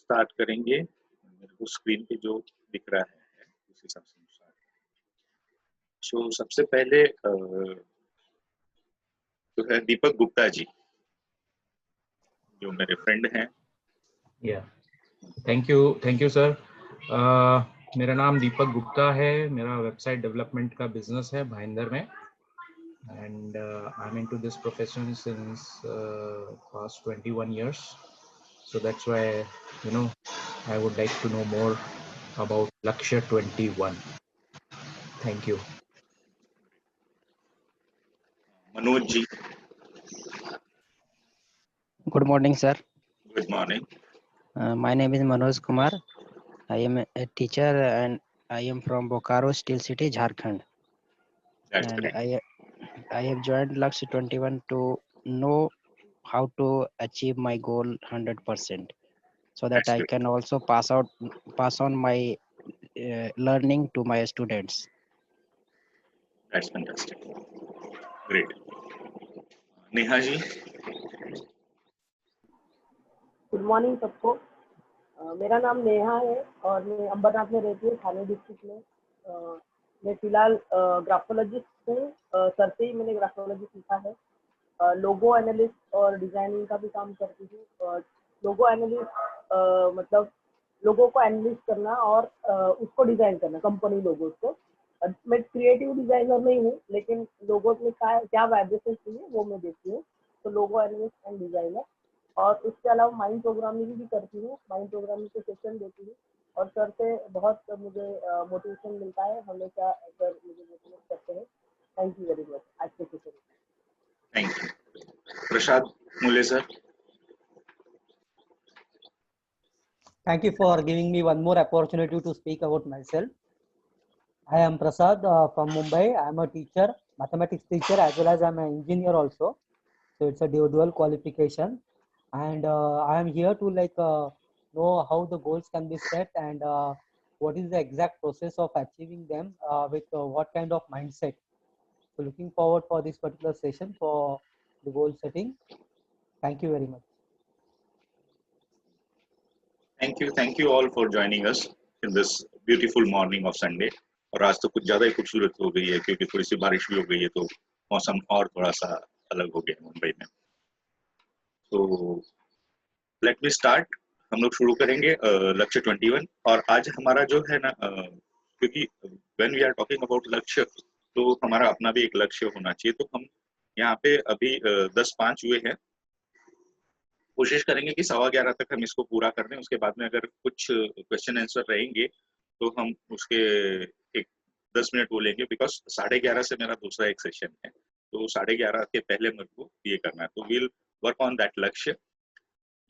Start करेंगे। मेरे को स्क्रीन पे जो दिख रहा है उस हिसाब से स्टार्ट। सो सबसे पहले जो है दीपक गुप्ता जी, जो मेरे फ्रेंड हैं। Thank you sir. मेरा नाम दीपक गुप्ता है। मेरा वेबसाइट डेवलपमेंट का बिजनेस है भाईंदर में, and I am into this profession since past 21 years. So that's why, you know, I would like to know more about Lakshya 21. Thank you. Manoj ji. Good morning, sir. Good morning. My name is Manoj Kumar. I am a teacher and I am from Bokaro Steel City, Jharkhand. That's And great. I have joined Lakshya 21 to know how to achieve my goal 100%, so that that's I great. can also pass on my learning to my students. That's fantastic. Great. Neha ji. Good morning सबको। मेरा नाम नेहा है और मैं अंबरनाथ में रहती हूँ, थाने district में। मैं फिलहाल ग्राफोलॉजिस्ट हूँ। सर से ही मैंने ग्राफोलॉजी सीखा है। लोगो एनालिस्ट और डिजाइनिंग का भी काम करती हूँ। लोगो एनालिस्ट मतलब लोगों को एनालिस्ट करना और उसको डिजाइन करना, कंपनी लोगों को। मैं क्रिएटिव डिजाइनर नहीं हूँ, लेकिन लोगों में क्या वाइब्रेशन चाहिए वो मैं देखती हूँ। तो लोगो एनालिस्ट एंड डिजाइनर। और उसके अलावा माइंड प्रोग्रामिंग भी करती हूँ। माइंड प्रोग्रामिंग के सेशन देती हूँ और सर से बहुत मुझे मोटिवेशन मिलता है। हमेशा सर मुझे मोटिवेट करते हैं। थैंक यू वेरी मच आज के session. Thank you. Prasad Mule sir. Thank you for giving me one more opportunity to speak about myself. I am Prasad from Mumbai. I am a teacher, mathematics teacher, as well as I am an engineer also. So it's a dual qualification, and I am here to know how the goals can be set and what is the exact process of achieving them with what kind of mindset. So looking forward for this particular session for the goal setting. Thank you very much. Thank you all for joining us in this beautiful morning of Sunday. और आज तो कुछ ज़्यादा ही खूबसूरत हो गई है क्योंकि थोड़ी सी बारिश भी हो गई है, तो मौसम और थोड़ा सा अलग हो गया मुंबई में। तो लेट मी स्टार्ट। हम लोग शुरू करेंगे लक्ष्य 21। और आज हमारा जो है ना, क्योंकि when we are talking about Lakshya, तो हमारा अपना भी एक लक्ष्य होना चाहिए। तो हम यहाँ पे अभी 10:05 हुए हैं। कोशिश करेंगे कि 11:15 तक हम इसको पूरा कर लें। उसके बाद में अगर कुछ क्वेश्चन आंसर रहेंगे तो हम उसके एक 10 मिनट बोलेंगे, बिकॉज 11:30 से मेरा दूसरा एक सेशन है, तो 11:30 के पहले मेरे को ये करना है। तो विल वर्क ऑन दैट लक्ष्य।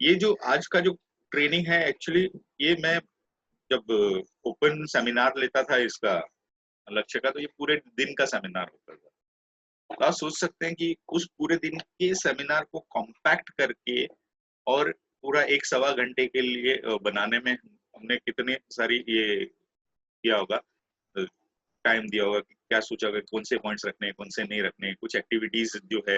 ये जो आज का जो ट्रेनिंग है, एक्चुअली ये मैं जब ओपन सेमिनार लेता था इसका लक्ष्य का, तो ये पूरे दिन का सेमिनार होता था। तो आप सोच सकते हैं कि उस पूरे दिन के सेमिनार को कॉम्पैक्ट करके और पूरा 1-1.25 घंटे के लिए बनाने में हमने कितने सारी ये किया होगा, टाइम दिया होगा, क्या सोचा होगा कौन से पॉइंट्स रखने हैं, कौन से नहीं रखने। कुछ एक्टिविटीज जो है,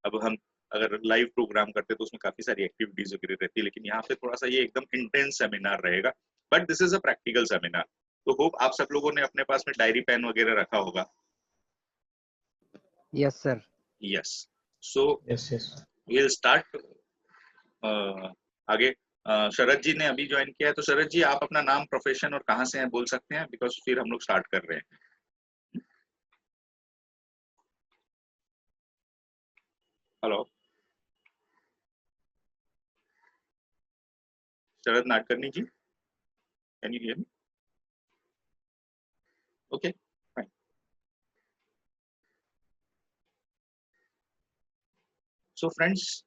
अब हम अगर लाइव प्रोग्राम करते तो उसमें काफी सारी एक्टिविटीज वगैरह रहती है, लेकिन यहाँ पे थोड़ा सा ये एकदम इंटेंस सेमिनार रहेगा। But this is a practical seminar. तो होप आप सब लोगों ने अपने पास में डायरी पेन वगैरह रखा होगा। Yes, sir. Yes. So Yes. Will start. आगे शरद जी ने अभी ज्वाइन किया है, तो शरद जी आप अपना नाम, प्रोफेशन और कहाँ से हैं बोल सकते हैं, बिकॉज फिर हम लोग स्टार्ट कर रहे हैं। Hello Sharad Nadkarni ji, can you hear me? Okay fine. So friends,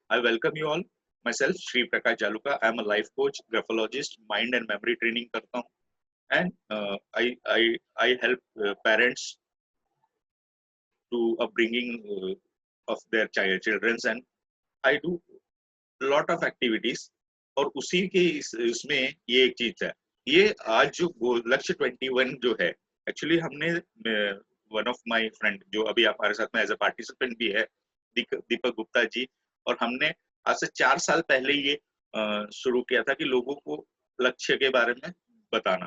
I welcome you all. Myself, Shri Prakash Jaluka. I am a life coach, graphologist, mind and memory training करता हूँ, and I help parents to upbringing of their children, and I do lot of activities. और उसी के इसमें ये एक चीज है, ये आज जो लक्ष्य 21 जो है, एक्चुअली हमने वन ऑफ माय फ्रेंड जो अभी हमारे साथ में एज अ पार्टिसिपेंट भी है, दीपक गुप्ता जी, और हमने आज से 4 साल पहले ये शुरू किया था कि लोगों को लक्ष्य के बारे में बताना।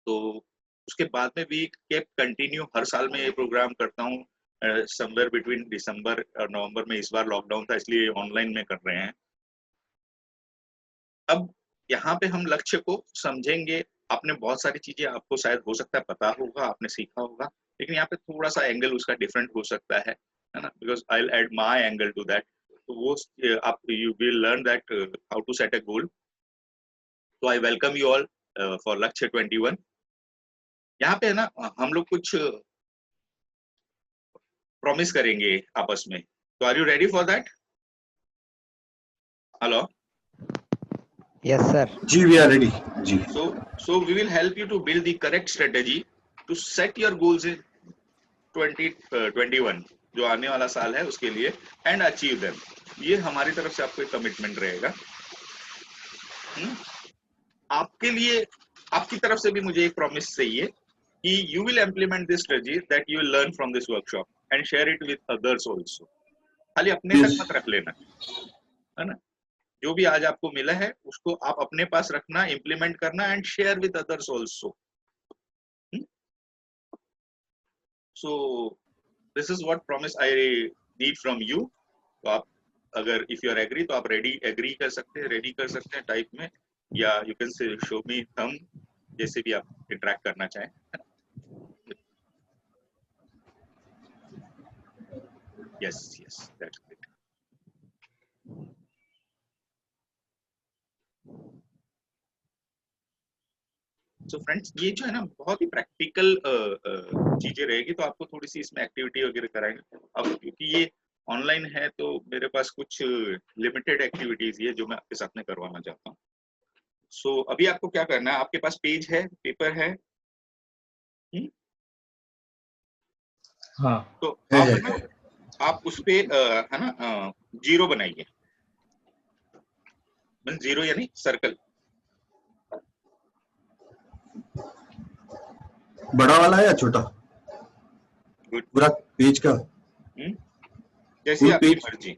तो उसके बाद में भी केप कंटिन्यू, हर साल में ये प्रोग्राम करता हूँ। समवेयर बिटवीन दिसंबर और नवंबर में, इस बार लॉकडाउन था इसलिए ऑनलाइन में कर रहे हैं। अब यहाँ पे हम लक्ष्य को समझेंगे। आपने बहुत सारी चीजें, आपको शायद हो सकता है पता होगा, आपने सीखा होगा, लेकिन यहाँ पे थोड़ा सा एंगल उसका डिफरेंट हो सकता है ना, because I will add my angle to that. तो वो आप you will learn that how to set a goal. तो I welcome you all for Lakshya 21। यहाँ पे है ना, हम लोग कुछ प्रॉमिस करेंगे आपस में। तो are you ready for that? Hello? Yes, sir. जी वी आर रेडी जी। So we will help you to build the correct strategy to set your goals in 2021, जो आने वाला साल है उसके लिए, and achieve them। ये हमारी तरफ से आपको एक कमिटमेंट रहेगा। आपके लिए, आपकी तरफ से भी मुझे एक प्रॉमिस चाहिए कि you will implement this strategy that you will learn from this workshop and share it with others also। खाली अपने तक मत रख लेना, है ना। जो भी आज आपको मिला है उसको आप अपने पास रखना, इम्प्लीमेंट करना and share with others also. So this is what promise I need from you. तो आप अगर इफ यू आर एग्री तो आप एग्री कर सकते हैं, रेडी कर सकते हैं टाइप में, या you can say show me thumb, जैसे भी आप इंटरेक्ट करना चाहें। Yes yes that's it. So friends, ये जो है ना बहुत ही प्रैक्टिकल चीजें रहेगी, तो आपको थोड़ी सी इसमें एक्टिविटी वगैरह कराएंगे। अब क्योंकि ये ऑनलाइन है तो मेरे पास कुछ लिमिटेड एक्टिविटीज है जो मैं आपके साथ में करवाना चाहता हूँ। सो अभी आपको क्या करना है, आपके पास पेज है, पेपर है? हाँ तो आप है ना, आप उस पे है ना जीरो बनाइए। मींस जीरो यानी सर्कल। बड़ा वाला है या छोटा? गुड। पूरा पेज का? जैसी फुल आपकी पेज? मर्जी।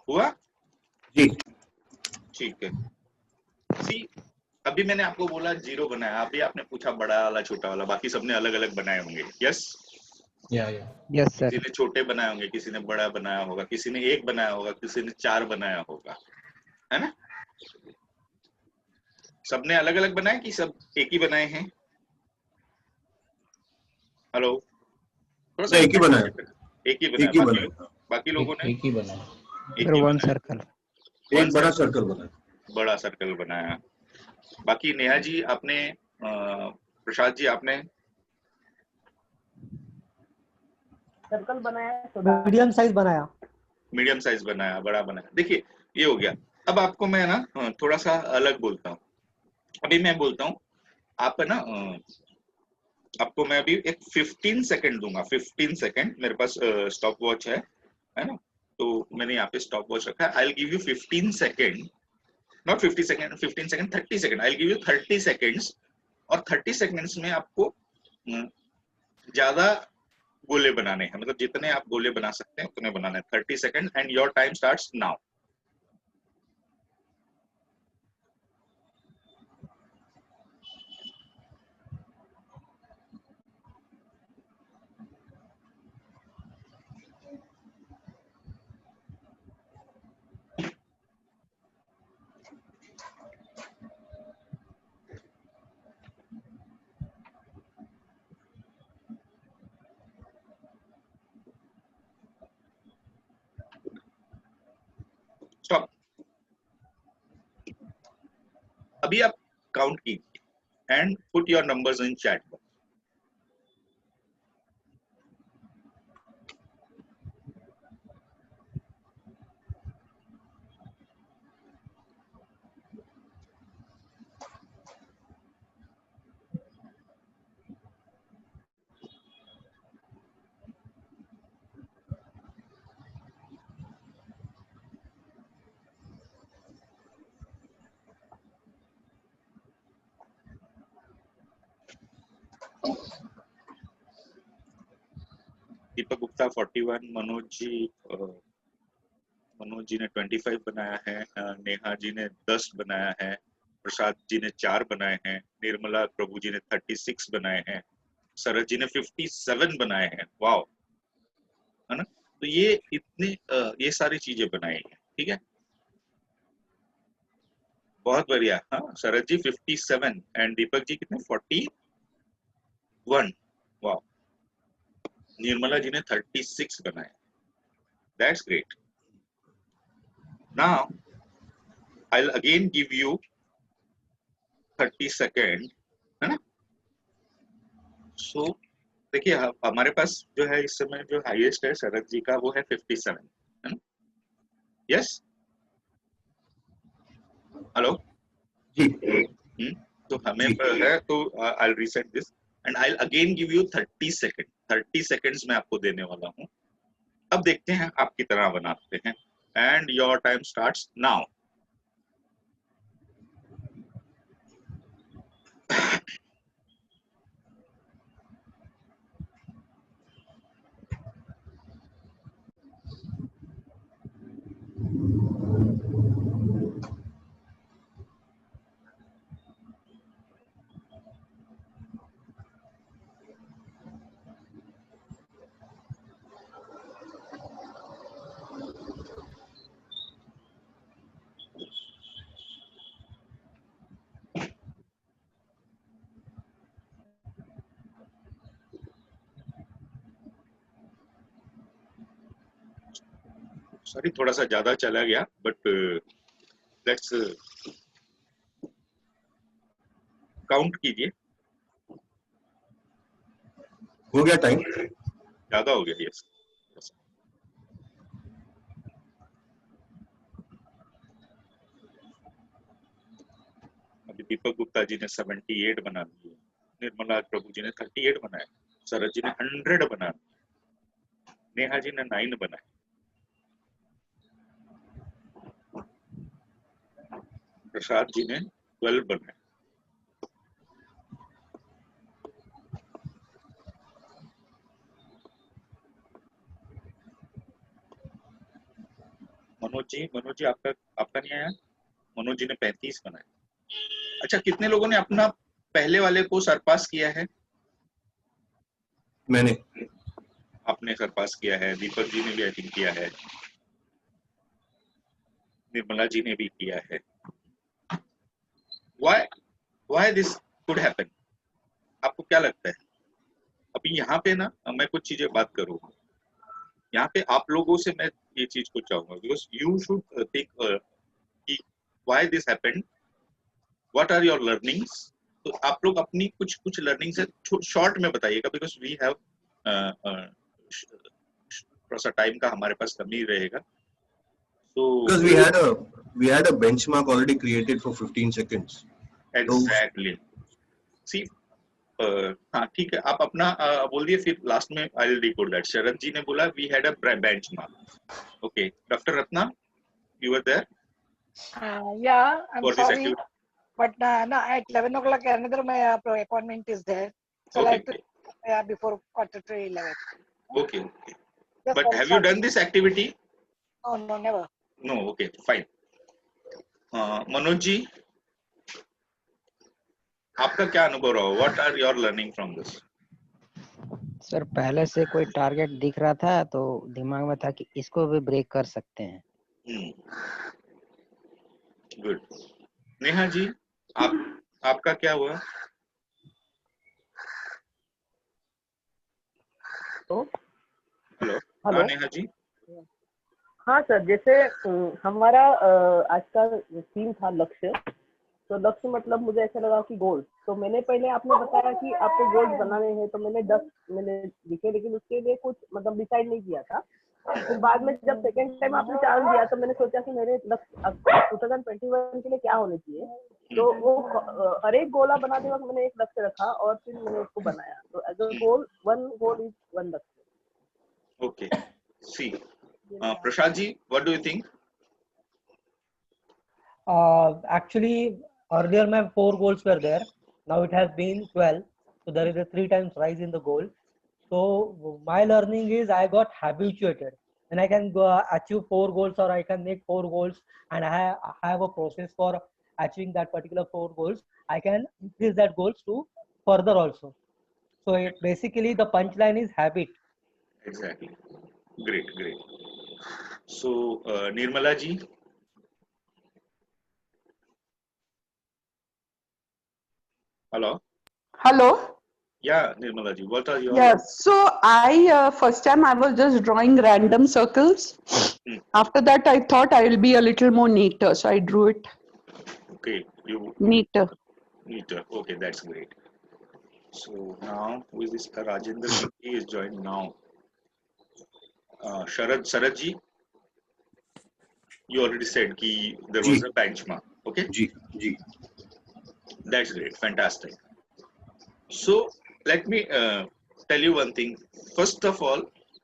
हुआ? जी ठीक है। सी, अभी मैंने आपको बोला जीरो बनाया, अभी आपने पूछा बड़ा वाला छोटा वाला, बाकी सबने अलग अलग बनाए होंगे। यस या Yes, sir. किसी ने छोटे बनाए होंगे, किसी ने बड़ा बनाया होगा, किसी ने एक बनाया होगा, किसी ने 4 बनाया होगा, है ना। सबने अलग अलग बनाए कि सब एक ही बनाए हैं? हेलो? थोड़ा सा एक ही बनाया, एक ही बनाया। एक ही बाकी बनाया, बाकी लोगों ने एक ही बना। एक Sir, ही one बनाया। circle. एक बड़ा सर्कल बनाया। बड़ा सर्कल बनाया। बाकी नेहा जी आपने, प्रसाद जी आपने सर्कल बनाया है, तो मीडियम साइज बनाया। मीडियम साइज बनाया, बड़ा बनाया। देखिए ये हो गया। अब आपको मैं ना थोड़ा सा अलग बोलता हूँ। अभी मैं बोलता हूँ, आप है ना, आपको मैं अभी एक 15 सेकंड दूंगा। 15 सेकंड मेरे पास स्टॉप वॉच है ना। तो मैंने यहाँ पे स्टॉप वॉच रखा है। I will give you 15 second, not 50 second, 15 second, 30 second. I will give you 30 seconds, और 30 सेकंड्स में आपको ज्यादा गोले बनाने हैं, मतलब जितने आप गोले बना सकते हैं उतने बनाने हैं। 30 second and your time starts now. Stop. अभी आप काउंट कीजिए and put your numbers in chat box. Deepak Gupta 41, Manoj ji ने 25 बनाया है, नेहा जी ने 10 बनाया है, प्रसाद जी ने 4 बनाए हैं, निर्मला प्रभु जी ने 36 बनाए हैं, शरद जी ने 57 बनाए हैं। वाओ, है ना? तो ये इतने ये सारी चीजें बनाई हैं, ठीक है, बहुत बढ़िया। हाँ, शरद जी 57 एंड दीपक जी कितने 41। वाओ, निर्मला जी ने 36 बनाए। That's great. Now I'll again give you 30 second, है ना? सो देखिए, हमारे पास जो है इस समय जो हाईएस्ट है शरद जी का वो है 57, है ना? यस, हेलो जी। तो हमें है तो I'll reset this and I'll again give you 30 second. 30 seconds मैं आपको देने वाला हूँ। अब देखते हैं आप कितना बनाते हैं and your time starts now. Sorry, थोड़ा सा ज्यादा चला गया, बट लेट्स काउंट कीजिए। हो गया टाइम? ज्यादा हो गया, यस। अभी दीपक गुप्ता जी ने 78 बना दिए, निर्मला प्रभु जी ने 38 बनाए, शरद जी ने 100 बना, नेहा जी ने 9 बनाए, प्रसाद जी ने 12 बनाए, मनोज जी आपका नहीं आया। मनोज जी ने 35 बनाए। अच्छा, कितने लोगों ने अपना पहले वाले को सरपास किया है? मैंने। आपने सरपास किया है, दीपक जी ने भी आई थिंक किया है, निर्मला जी ने भी किया है। Why this could happen? आपको क्या लगता है? अभी यहाँ पे ना मैं कुछ चीजें बात करूँगा, यहाँ पे आप लोगों से मैं ये चीज को चाहूंगा, because you should think why this happened, what are your learnings. तो आप लोग अपनी कुछ लर्निंग्स है शॉर्ट में बताइएगा, बिकॉज वी हैव थोड़ा सा टाइम का हमारे पास कमी रहेगा। So Because we had a benchmark already created for 15 seconds. Exactly. See, हाँ ठीक है, आप अपना बोल दिए, फिर लास्ट में I will decode that. Sharad ji ने बोला we had a benchmark. Okay, doctor Ratna, you were there? Yeah, I'm For this sorry, activity? but no, at 11 o'clock another my appointment is there, so Okay, like before 11:15. Okay. Just But very have you short. done this activity? No, never. No. Okay, fine. Manoj ji, आपका क्या अनुभव रहा? What are your learning from this? Sir पहले से कोई target दिख रहा था तो दिमाग में था कि इसको भी ब्रेक कर सकते हैं। गुड। नेहा जी, आपका क्या हुआ? तो हेलो। हेलो। नेहा जी। हाँ सर, जैसे हमारा आज का थीम था लक्ष्य। तो लक्ष्य मतलब मुझे ऐसा लगा कि गोल, तो मैंने पहले आपने बताया कि आपको गोल्स बनाने हैं, तो मैंने 10 मैंने लिखे, लेकिन उसके लिए कुछ मतलब डिसाइड नहीं किया था। फिर बाद में जब सेकंड टाइम आपने चांस दिया तो मैंने सोचा कि मेरे लक्ष्य 2021 के लिए क्या होने चाहिए। तो वो हर एक गोला बनाते वक्त मैंने एक लक्ष्य रखा और फिर मैंने उसको बनाया। तो as a goal, one goal is one lakshya. Okay, C Prasad ji, what do you think? Actually, earlier my 4 goals were there. Now it has been 12. So there is a 3 times rise in the goal. So my learning is I got habituated, and I can go achieve 4 goals, or I can make 4 goals, and I have a process for achieving that particular 4 goals. I can increase that goals to further also. So basically the punchline is habit. Exactly. Great, great. So, Nirmala ji, hello. Hello. Yeah, Nirmala ji, what are your? Yes. So I first time I was just drawing random circles. Hmm. After that, I thought I will be a little more neater, so I drew it Okay, you neater. neater. Okay, that's great. So now, who is this? Rajendra Singh is joined now. Sharad ji, you already said ki there was Ji. a benchmark. Okay, Ji, ji. that's great, fantastic. So let me tell you one thing. First of all,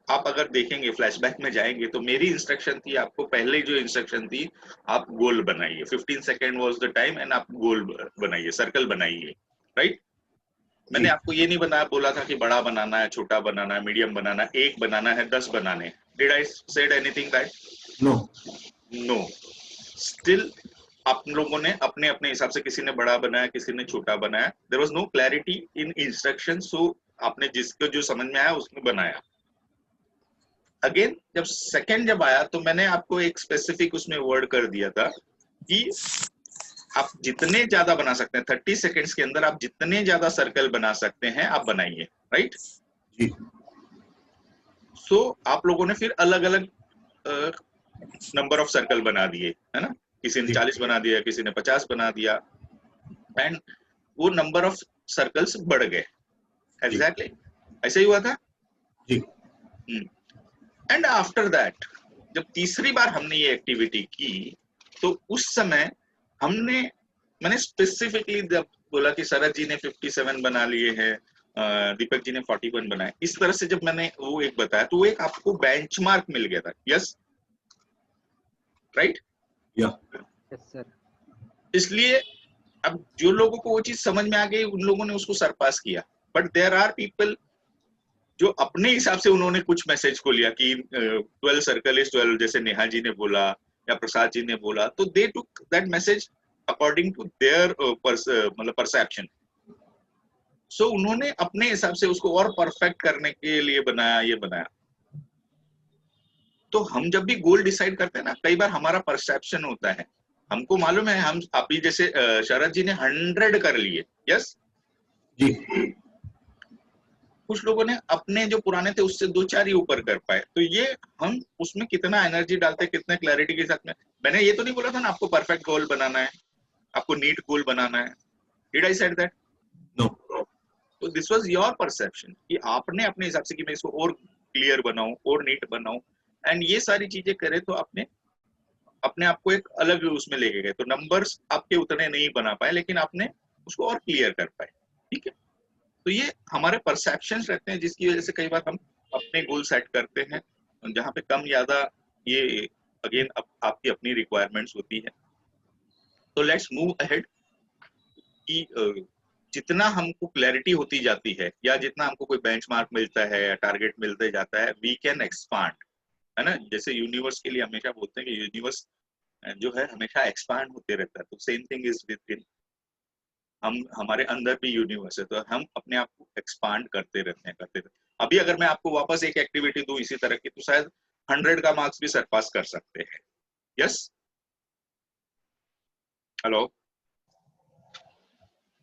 आप अगर देखेंगे flashback में जाएंगे तो मेरी instruction थी, आपको पहले जो इंस्ट्रक्शन थी, आप गोल बनाइए. 15 second was the time and आप गोल बनाइए, सर्कल बनाइए, राइट? मैंने आपको ये नहीं बोला था कि बड़ा बनाना है, छोटा बनाना है, मीडियम बनाना है, 1 बनाना है, 10 बनाने. Did I said anything that? No. Still आप लोगों ने अपने अपने हिसाब से, किसी ने बड़ा बनाया, किसी ने छोटा बनाया. There was no clarity in instruction, so आपने जिसको जो समझ में आया उसने बनाया. अगेन जब आया तो मैंने आपको एक स्पेसिफिक उसमें वर्ड कर दिया था कि आप जितने ज्यादा बना सकते हैं, 30 सेकेंड्स के अंदर आप जितने ज्यादा सर्कल बना सकते हैं आप बनाइए, राइट? सो आप लोगों ने फिर अलग अलग नंबर ऑफ सर्कल बना दिए, है ना? किसी ने 40 बना दिया, किसी ने 50 बना दिया, एंड वो नंबर ऑफ सर्कल्स बढ़ गए. एग्जैक्टली ऐसे ही हुआ था. एंड आफ्टर दैट जब तीसरी बार हमने ये एक्टिविटी की तो उस समय मैंने स्पेसिफिकली जब बोला कि शरद जी ने 57 बना लिए हैं, दीपक जी ने 41 बनाए, इस तरह से जब मैंने वो एक बताया तो वो एक आपको बेंचमार्क मिल गया था. Yes, right? Yes sir. इसलिए अब जो लोगों को वो चीज समझ में आ गई उन लोगों ने उसको सरपास किया. बट देयर आर पीपल जो अपने हिसाब से उन्होंने कुछ मैसेज को लिया कि 12 सर्कल इज 12, जैसे नेहा जी ने बोला या प्रसाद जी ने बोला, तो they took that message according to their मतलब परसेप्शन. सो उन्होंने अपने हिसाब से उसको और परफेक्ट करने के लिए ये बनाया. तो हम जब भी गोल डिसाइड करते हैं ना, कई बार हमारा परसेप्शन होता है, हमको मालूम है हम अभी जैसे शरद जी ने 100 कर लिए. यस जी. कुछ लोगों ने अपने जो पुराने थे उससे 2-4 ही ऊपर कर पाए. तो ये हम उसमें कितना एनर्जी डालते हैं, कितने क्लैरिटी के साथ में. मैंने ये तो नहीं बोला था ना आपको परफेक्ट गोल बनाना है, आपको नीट गोल बनाना है. Did I said that? No. तो दिस वाज योर परसेप्शन कि आपने अपने हिसाब से कि मैं इसको और क्लियर बनाऊं और नीट बनाऊं, एंड ये सारी चीजें करे तो आपने अपने आप को एक अलग उसमें लेके गए. तो नंबर्स आपके उतने नहीं बना पाए लेकिन आपने उसको और क्लियर कर पाए. ठीक है? तो ये हमारे परसेप्शंस रहते हैं जिसकी वजह से कई बार हम अपने गोल सेट करते हैं जहां पे कम ज्यादा ये अगेन आपकी अपनी रिक्वायरमेंट्स होती है. तो लेट्स मूव अहेड कि जितना हमको क्लैरिटी होती जाती है या जितना हमको कोई बेंचमार्क मिलता है या टारगेट मिलते जाता है, वी कैन एक्सपांड, है ना? जैसे यूनिवर्स के लिए हमेशा बोलते हैं कि यूनिवर्स जो है हमेशा एक्सपांड होते रहता है. तो same thing is with in, हमारे अंदर भी यूनिवर्स है, तो हम अपने आप को एक्सपांड करते रहते हैं. अभी अगर मैं आपको वापस एक एक्टिविटी दूं इसी तरह की तो शायद 100 का मार्क्स भी सरपास कर सकते हैं. Yes, hello.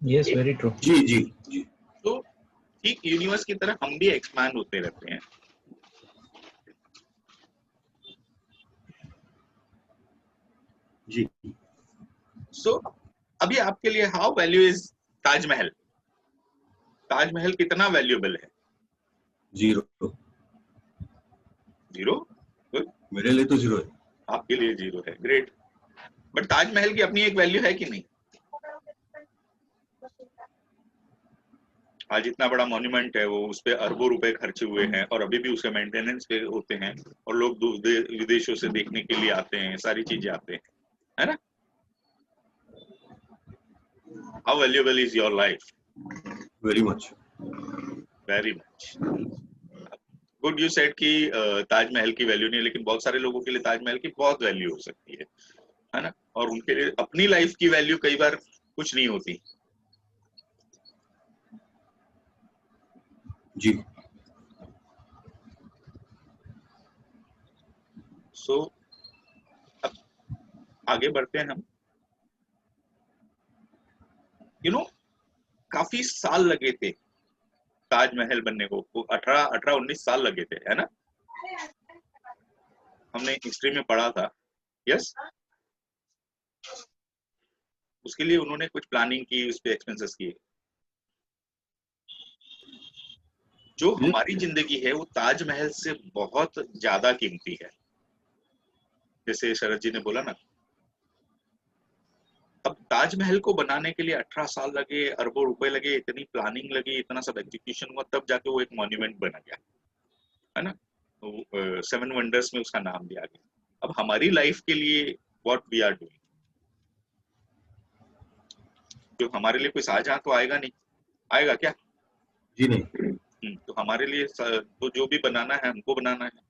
Yes, very true. जी जी जी. तो ठीक यूनिवर्स की तरह हम भी एक्सपांड होते रहते हैं. जी. सो अभी आपके लिए how value is Taj Mahal? Taj Mahal कितना वैल्यूएबल है? 0. 0? मेरे लिए तो 0 है. आपके लिए 0 है. ग्रेट. बट ताजमहल की अपनी एक वैल्यू है कि नहीं? आज इतना बड़ा मॉन्यूमेंट है, वो उस पे अरबों रुपए खर्चे हुए हैं और अभी भी उसके मेंटेनेंस पे होते हैं और लोग विदेशों से देखने के लिए आते हैं, सारी चीजें आते हैं, है ना? How valuable is your life? Very much. Very much good you said कि ताजमहल की वैल्यू नहीं है, लेकिन बहुत सारे लोगों के लिए ताजमहल की बहुत वैल्यू हो सकती है ना, और उनके लिए अपनी लाइफ की वैल्यू कई बार कुछ नहीं होती। जी। सो अब आगे बढ़ते हैं हम। काफी साल लगे थे ताजमहल बनने को, 18-19 साल लगे थे, है ना, हमने हिस्ट्री में पढ़ा था। यस, उसके लिए उन्होंने कुछ प्लानिंग की, उस पे एक्सपेंसेस किए। जो हमारी जिंदगी है वो ताजमहल से बहुत ज्यादा कीमती है, जैसे शरद जी ने बोला ना। अब ताजमहल को बनाने के लिए 18 साल लगे, अरबों रुपए लगे, इतनी प्लानिंग लगी, इतना सब एग्जीक्यूशन हुआ, तब जाके वो एक मॉन्यूमेंट बना गया, है ना। तो 7 वंडर्स में उसका नाम दिया गया। अब हमारी लाइफ के लिए व्हाट वी आर डूइंग, जो हमारे लिए कोई शाहजहां तो आएगा नहीं, आएगा क्या? जी नहीं। तो हमारे लिए तो जो भी बनाना है हमको बनाना है।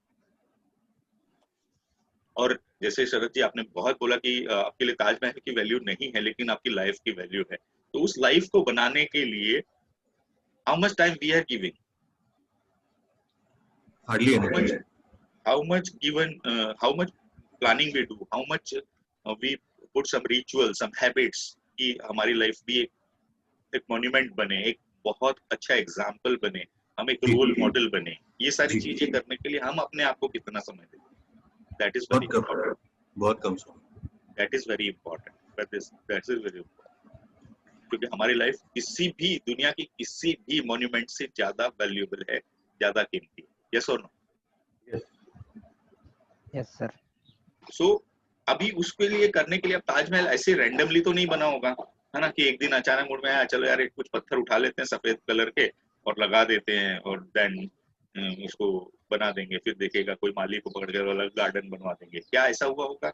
और जैसे शरद जी आपने बहुत बोला कि आपके लिए ताजमहल की वैल्यू नहीं है, लेकिन आपकी लाइफ की वैल्यू है। तो उस लाइफ को बनाने के लिए how much time we are giving, hardly any, how much given how much planning we do, how much we put some rituals, some habits कि हमारी लाइफ भी एक मॉन्यूमेंट बने, एक बहुत अच्छा एग्जाम्पल बने, हम एक रोल मॉडल बने। ये सारी चीजें करने के लिए हम अपने आप को कितना समय दें, दैट इज वेरी इम्पोर्टेंट। बहुत कम समय, that is very important, that is very important, क्योंकि हमारी लाइफ किसी भी दुनिया की किसी भी मॉन्यूमेंट से ज्यादा वैल्यूएबल है, ज्यादा कीमती है। यस और नो? Yes sir. सो अभी उसके लिए करने के लिए अब ताजमहल ऐसे रैंडमली तो नहीं बना होगा, है ना, कि एक दिन अचानक मुड़ में आया, चलो यार एक कुछ पत्थर उठा लेते हैं सफेद कलर के और लगा देते हैं और देन उसको बना देंगे, फिर देखेगा कोई माली को पकड़ कर वाला गार्डन बनवा देंगे। क्या ऐसा हुआ होगा?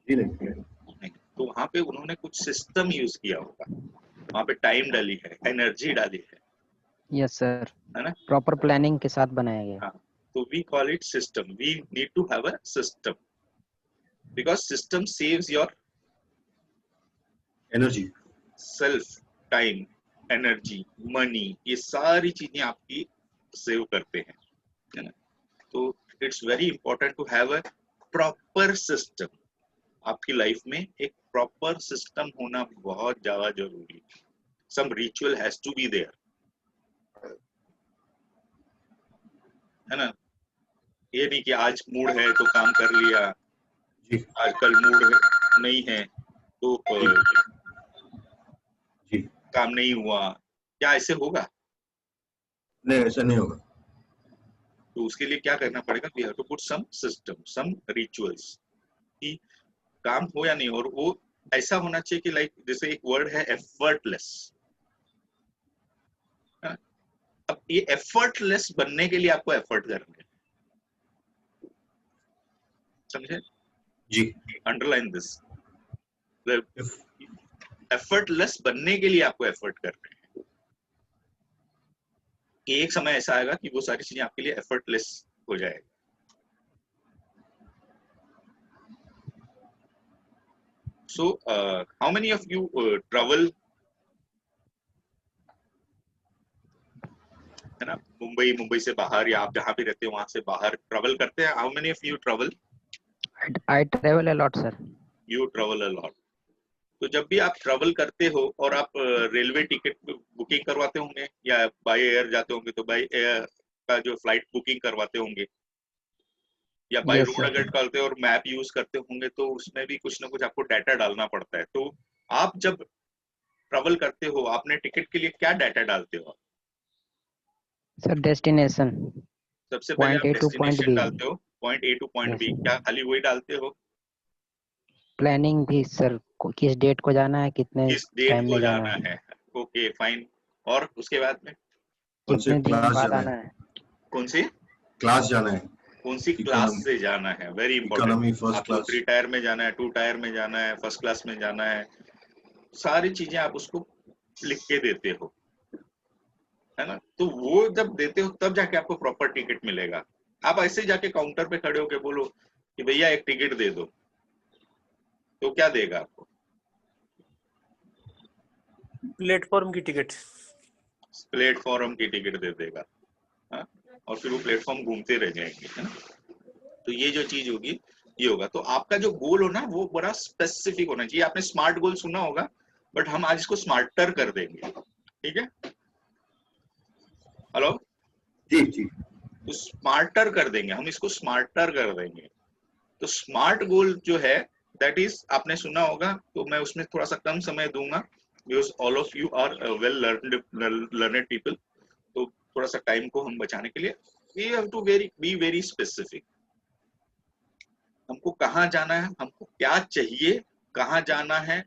नहीं। तो वहां पे उन्होंने कुछ सिस्टम यूज किया होगा, वहां पे टाइम डाली है, एनर्जी डाली है। यस सर, है ना, प्रॉपर प्लानिंग के साथ बनाया गया। हाँ, तो we call it system. We need to have a system because system saves your energy, self, time, energy, money, ये सारी चीजें आपकी सेव करते हैं, है ना। तो it's very important to have a proper system. आपकी लाइफ में एक प्रॉपर सिस्टम होना बहुत ज्यादा जरूरी है। Some ritual has to be there, है ना। ये नहीं कि आज मूड है तो काम कर लिया, आज कल मूड नहीं है तो काम नहीं हुआ, क्या ऐसे होगा? नहीं, ऐसा नहीं होगा। तो उसके लिए क्या करना पड़ेगा? We have to put some system, some rituals, कि काम हो या नहीं, और वो ऐसा होना चाहिए कि लाइक जैसे एक वर्ड है एफर्टलेस। अब ये एफर्टलेस बनने के लिए आपको एफर्ट करना है, समझे जी? अंडरलाइन दिस, एफर्टलेस बनने के लिए आपको एफर्ट करना है। एक समय ऐसा आएगा कि वो सारी चीजें आपके लिए एफर्टलेस हो जाएगा। So, how many of you travel? है ना, मुंबई से बाहर या आप जहाँ भी रहते हो वहां से बाहर ट्रेवल करते हैं? How many of you travel? I travel a lot, sir. You travel a lot. तो जब भी आप ट्रेवल करते हो और आप रेलवे टिकट बुकिंग करवाते होंगे या बाय एयर जाते होंगे, तो बाय एयर का जो फ्लाइट बुकिंग करवाते होंगे या बाय रोड अगर करते हो और मैप यूज करते होंगे, तो उसमें भी कुछ ना कुछ आपको डाटा डालना पड़ता है। तो आप जब ट्रेवल करते हो आपने टिकट के लिए क्या डाटा डालते हो? सर डेस्टिनेशन, सबसे पहले आप डेस्टिनेशन डालते हो, point A to point B, क्या खाली वही डालते हो? प्लानिंग भी सर, किस डेट को जाना है, कितने टाइम में जाना है। Okay fine. और उसके बाद में कितने दिन बाद आना है, कौन सी क्लास जाना है, कौन सी क्लास से जाना है, वेरी इंपॉर्टेंट। आपको 3 टायर में जाना है, 2 टायर में जाना है, फर्स्ट क्लास में जाना है, सारी चीजें आप उसको लिख के देते हो। है ना। तो वो जब देते हो तब जाके आपको प्रॉपर टिकट मिलेगा। आप ऐसे जाके काउंटर पे खड़े होके बोलो कि भैया एक टिकट दे दो, तो क्या देगा आपको? प्लेटफॉर्म की टिकट। प्लेटफॉर्म की टिकट दे देगा। हाँ? और फिर वो प्लेटफॉर्म घूमते रह जाएंगे, है ना। तो ये जो चीज होगी ये होगा। तो आपका जो गोल हो ना वो बड़ा स्पेसिफिक होना चाहिए। आपने स्मार्ट गोल सुना होगा, बट हम आज इसको स्मार्टर कर देंगे, ठीक है। हेलो जी जी। तो स्मार्टर कर देंगे हम, इसको स्मार्टर कर देंगे। तो स्मार्ट गोल जो है दैट इज, आपने सुना होगा, तो मैं उसमें थोड़ा सा कम समय दूंगा because all of you are well learned people. तो थोड़ा सा टाइम को हम बचाने के लिए we have to be very specific. हमको कहाँ जाना है, हमको क्या चाहिए, कहाँ जाना है,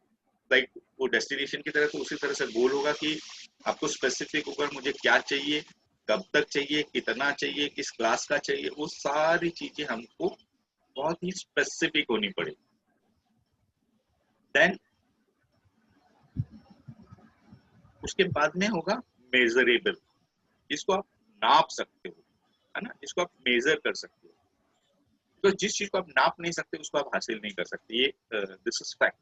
लाइक वो डेस्टिनेशन की तरह। तो उसी तरह से गोल होगा कि आपको स्पेसिफिक होगा मुझे क्या चाहिए, कब तक चाहिए, कितना चाहिए, किस क्लास का चाहिए, वो सारी चीजें हमको बहुत ही स्पेसिफिक होनी पड़ेगी। देन उसके बाद में होगा मेजरेबल, इसको आप नाप सकते हो, है ना, इसको आप मेजर कर सकते हो। तो जिस चीज को आप नाप नहीं सकते उसको आप हासिल नहीं कर सकते। ये this is fact.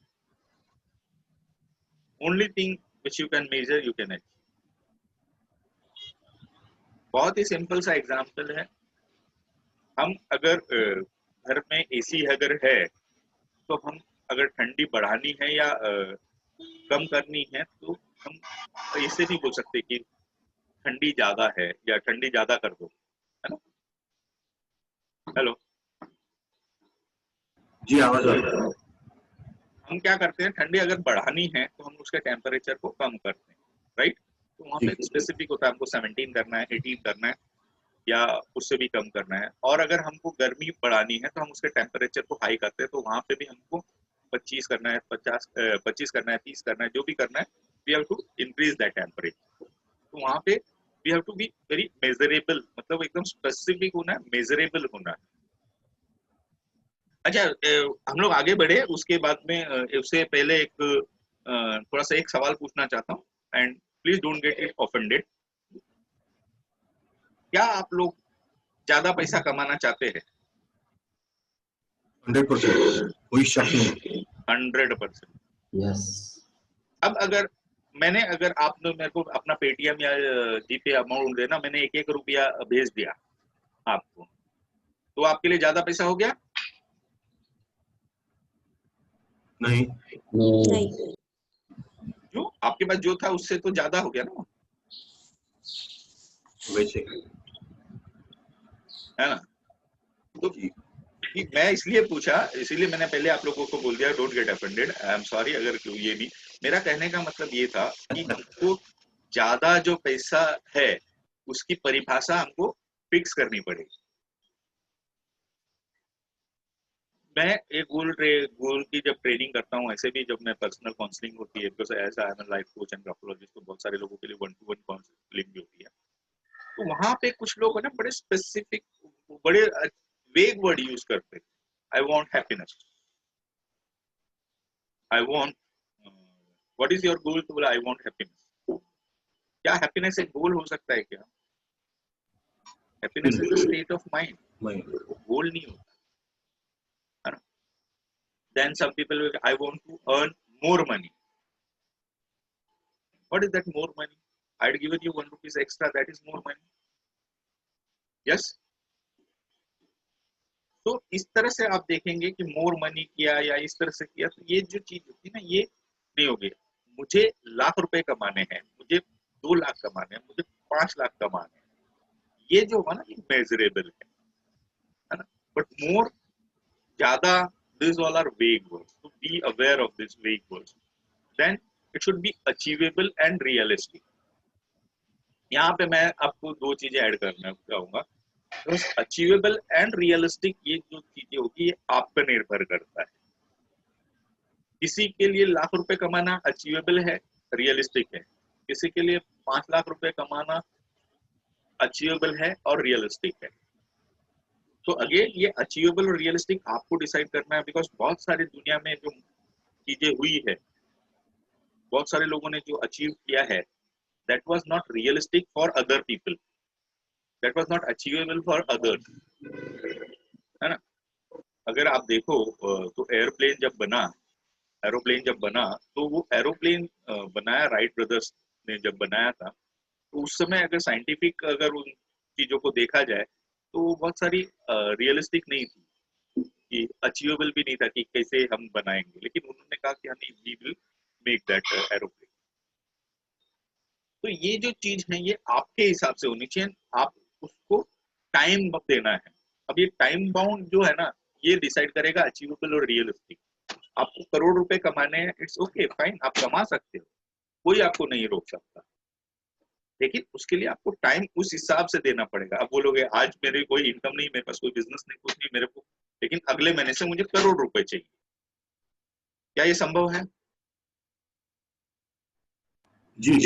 Only thing which you can measure you can achieve. बहुत ही सिंपल सा एग्जांपल है। हम अगर घर में एसी अगर है, तो हम अगर ठंडी बढ़ानी है या कम करनी है, तो हम ऐसे नहीं बोल सकते कि ठंडी ज्यादा है या ठंडी ज्यादा कर दो, है ना। हेलो जी आवाज आ रही है। हम क्या करते हैं, ठंडी अगर बढ़ानी है तो हम उसके टेम्परेचर को कम करते हैं, राइट। तो वहाँ पे स्पेसिफिक होता है हमको 17 करना है, 18 करना है या उससे भी कम करना है। और अगर हमको गर्मी बढ़ानी है तो हम उसके टेम्परेचर को हाई करते हैं, तो वहाँ पे भी हमको 25 करना है, 25 करना है, 30 करना है, जो भी करना है, we have to increase that temperature. तो वहाँ पे we have to be very measurable, मतलब एकदम स्पेसिफिक होना है, मेजरेबल होना है। अच्छा, हम लोग आगे बढ़े उसके बाद में उससे पहले एक थोड़ा सा एक सवाल पूछना चाहता हूँ, and please don't get it offended. क्या आप लोग ज्यादा पैसा कमाना चाहते हैं? 100%, कोई शक नहीं। 100%। यस। अब अगर अगर आपने मेरे को अपना पेटीएम या जीपे अमाउंट देना, मैंने 1-1 रुपया भेज दिया आपको, तो आपके लिए ज्यादा पैसा हो गया? नहीं नहीं। जो आपके पास जो था उससे तो ज्यादा हो गया ना, वैसे, है ना। तो मैं इसलिए पूछा, इसीलिए मैंने पहले आप लोगों को बोल दिया don't get offended, I am sorry. अगर ये भी मेरा कहने का मतलब ये था कि हमको ज्यादा जो पैसा है उसकी परिभाषा हमको फिक्स करनी पड़ेगी। मैं एक गोल की जब ट्रेनिंग करता हूँ, ऐसे भी जब मैं पर्सनल काउंसलिंग होती है, बिकॉज ऐसा I am life coach and graphologist, तो बहुत सारे लोगों के लिए 1-to-1 काउंसलिंग भी होती है। तो वहां पे कुछ लोग है ना बड़े स्पेसिफिक, बड़े वेग वर्ड यूज करते हैं। I want happiness, I want, what is your goal? तो बोला आई वांट हैप्पीनेस। क्या हैप्पीनेस एक गोल हो सकता है क्या? Happiness is a state of mind, goal नहीं होता, है ना। Then some people will, I want to earn more money. What is that more money? I had given you 1 rupees extra, that is more money. Yes. तो इस तरह से आप देखेंगे कि मोर मनी किया या इस तरह से किया, तो ये जो चीज होती है ना, ये नहीं होगी। मुझे लाख रुपए कमाने हैं, मुझे 2 लाख कमाने हैं, मुझे 5 लाख कमाने हैं, ये जो होगा ना ये मेजरेबल है ना। बट मोर, ज्यादा, this all are vague words, to be aware of this vague words. Then it should be achievable and realistic. यहाँ पे मैं आपको 2 चीजें ऐड करना चाहूंगा। अचीवेबल एंड रियलिस्टिक, ये जो चीजें होगी ये आप पर निर्भर करता है। किसी के लिए लाख रुपए कमाना अचीवेबल है, रियलिस्टिक है। किसी के लिए 5 लाख रुपए कमाना अचीवेबल है और रियलिस्टिक है। तो अगेन ये अचीवेबल और रियलिस्टिक आपको डिसाइड करना है, बिकॉज बहुत सारी दुनिया में जो चीजें हुई है, बहुत सारे लोगों ने जो अचीव किया है, that was not realistic for other people, that was not achievable for others, है ना। अगर आप देखो तो एरोप्लेन जब बना तो वो एरोप्लेन बनाया राइट ब्रदर्स ने जब बनाया था, तो उस समय अगर साइंटिफिक अगर उन चीजों को देखा जाए तो वो बहुत सारी रियलिस्टिक नहीं थी, कि अचीवेबल भी नहीं था कि कैसे हम बनाएंगे, लेकिन उन्होंने कहा कि हम we will make that aeroplane. तो ये जो चीज है ये आपके हिसाब से होनी चाहिए, आप उसको टाइम देना है। अब ये टाइम बाउंड जो है ना, ये डिसाइड करेगा अचीवेबल और रियलिस्टिक। आपको करोड़ रुपए कमाने हैं, इट्स ओके फाइन, आप कमा सकते हो, कोई आपको नहीं रोक सकता, लेकिन उसके लिए आपको टाइम उस हिसाब से देना पड़ेगा। आप बोलोगे आज मेरी कोई इनकम नहीं, मेरे पास कोई बिजनेस नहीं, कुछ नहीं मेरे को, लेकिन अगले महीने से मुझे करोड़ रुपए चाहिए, क्या ये संभव है? जी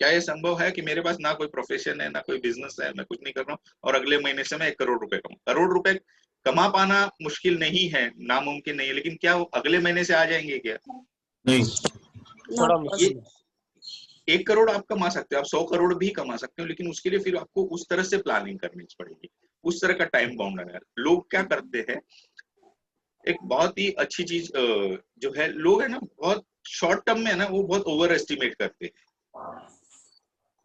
क्या ये संभव है कि मेरे पास ना कोई प्रोफेशन है, ना कोई बिजनेस है, मैं कुछ नहीं कर रहा हूँ और अगले महीने से मैं 1 करोड़ रुपए कमाऊं? करोड़ रुपए कमा पाना मुश्किल नहीं है, नामुमकिन नहीं है, लेकिन क्या वो अगले महीने से आ जाएंगे क्या? नहीं, थोड़ा मुश्किल। 1 करोड़ आप कमा सकते हो, आप 100 करोड़ भी कमा सकते हो, लेकिन उसके लिए फिर आपको उस तरह से प्लानिंग करनी पड़ेगी, उस तरह का टाइम बाउंड है। लोग क्या करते हैं, एक बहुत ही अच्छी चीज जो है, लोग है ना बहुत शॉर्ट टर्म में है ना वो बहुत ओवर एस्टिमेट करते हैं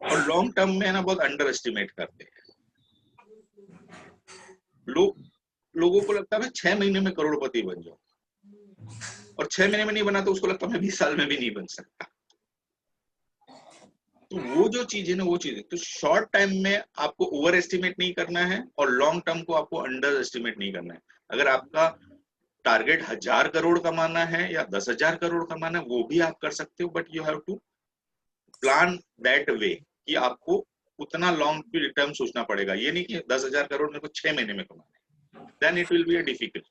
और लॉन्ग टर्म में है ना बहुत अंडर एस्टिमेट करते हैं। लोगों को लगता है मैं 6 महीने में करोड़पति बन जाऊं, और 6 महीने में नहीं बना तो उसको लगता है मैं 20 साल में भी नहीं बन सकता। तो वो जो चीज है ना, वो चीज है, तो शॉर्ट टाइम में आपको ओवर एस्टिमेट नहीं करना है और लॉन्ग टर्म को आपको अंडर एस्टिमेट नहीं करना है। अगर आपका टारगेट 1000 करोड़ कमाना है या 10,000 करोड़ कमाना है, वो भी आप कर सकते हो, but you have to plan that way कि आपको उतना लॉन्ग टर्म सोचना पड़ेगा। ये नहीं कि 10,000 करोड़ मेरे को 6 महीने में कमाना है, then it will be a difficult,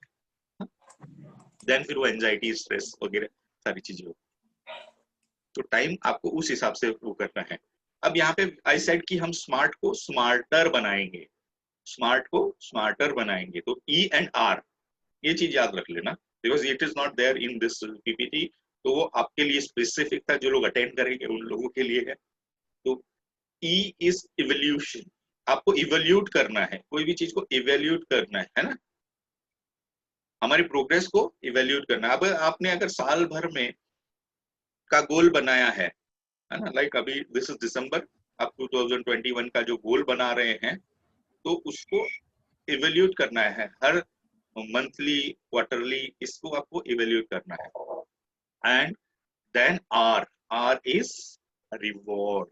then फिर वो एंजाइटी, स्ट्रेस वगैरह सारी चीजें हो। तो टाइम आपको उस हिसाब से वो करना है। अब यहाँ पे आई सेड कि हम स्मार्ट को स्मार्टर बनाएंगे, स्मार्ट को स्मार्टर बनाएंगे, तो ई एंड आर ये चीज याद रख लेना, because it is not there in this PPT, तो वो आपके लिए स्पेसिफिक था, जो लोग अटेंड करेंगे उन लोगों के लिए है। तो ई इज इवोल्यूशन, आपको इवोल्यूट करना है, कोई भी चीज को इवैल्यूएट करना है ना, हमारी प्रोग्रेस को इवैल्यूएट करना है। अब आपने अगर साल भर में का गोल बनाया है ना, लाइक अभी दिस इज दिसंबर, आप 2021 का जो गोल बना रहे हैं, तो उसको इवैल्यूएट करना है, हर मंथली क्वार्टरली इसको आपको इवैल्यूएट करना है। And then R is reward,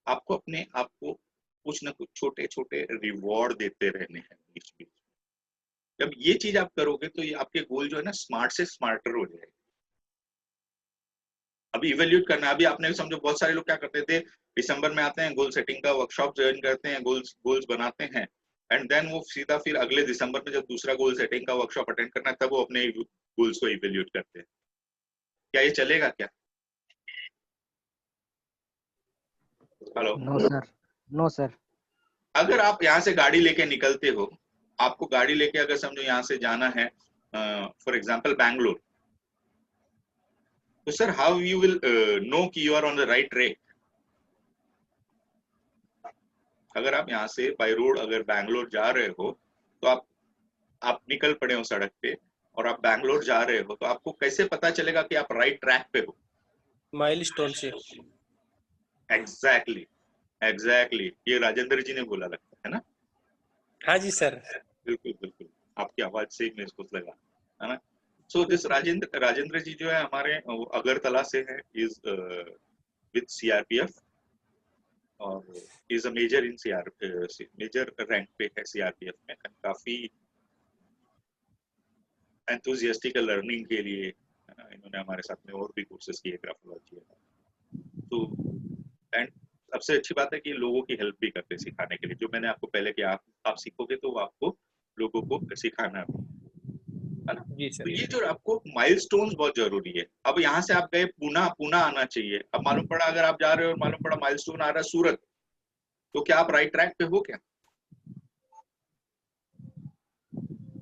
आपको अपने आप को कुछ ना कुछ छोटे छोटे रिवॉर्ड देते रहने हैं बीच बीच। जब ये चीज आप करोगे तो ये आपके गोल जो है ना स्मार्ट से स्मार्टर हो जाएगा। अभी इवैल्यूएट करना, अभी आपने समझो बहुत सारे लोग क्या करते थे, दिसंबर में आते हैं, गोल सेटिंग का वर्कशॉप ज्वाइन करते हैं, गोल्स बनाते हैं, एंड देन वो सीधा फिर अगले दिसंबर में जब दूसरा गोल सेटिंग का वर्कशॉप अटेंड करना है, तब वो अपने गोल्स को इवैल्यूएट करते हैं। क्या ये चलेगा क्या? Hello? No, sir. No, sir. अगर आप यहाँ से गाड़ी लेके निकलते हो, आपको गाड़ी लेके अगर समझो यहाँ से जाना है फॉर एग्जांपल बैंगलोर, तो sir how you will know कि you are on the right track? अगर आप यहाँ से बाय रोड अगर बैंगलोर जा रहे हो, तो आप निकल पड़े हो सड़क पे और आप बैंगलोर जा रहे हो, तो आपको कैसे पता चलेगा कि आप राइट ट्रैक पे हो? माइलस्टोन से। एग्जैक्टली, ये राजेंद्र जी ने बोला लगता है ना? हाँ जी सर। बिल्कुल बिल्कुल, आपकी आवाज से मेरे को लगा, है ना? सो दिस राजेंद्र जी जो है हमारे अगरतला से है, इज विद सीआरपीएफ और is a major in major rank पे है सीआरपीएफ में, काफी एंथुसियास्टिक लर्निंग के लिए, है ना? इन्होंने हमारे साथ में और भी कोर्सेज किए ग्राफोलॉजी, तो एंड सबसे अच्छी बात है कि लोगों की हेल्प भी करते हैं सिखाने के लिए। जो मैंने आपको पहले किया, आप सीखोगे तो आपको लोगों को सिखाना भी, है ना? जी सर। तो ये जो आपको माइलस्टोन्स बहुत जरूरी है। अब यहाँ से आप गए पुणे आना चाहिए, अब मालूम पड़ा अगर आप जा रहे हो और मालूम पड़ा माइलस्टोन आ रहा है सूरत, तो क्या आप राइट ट्रैक पे हो क्या?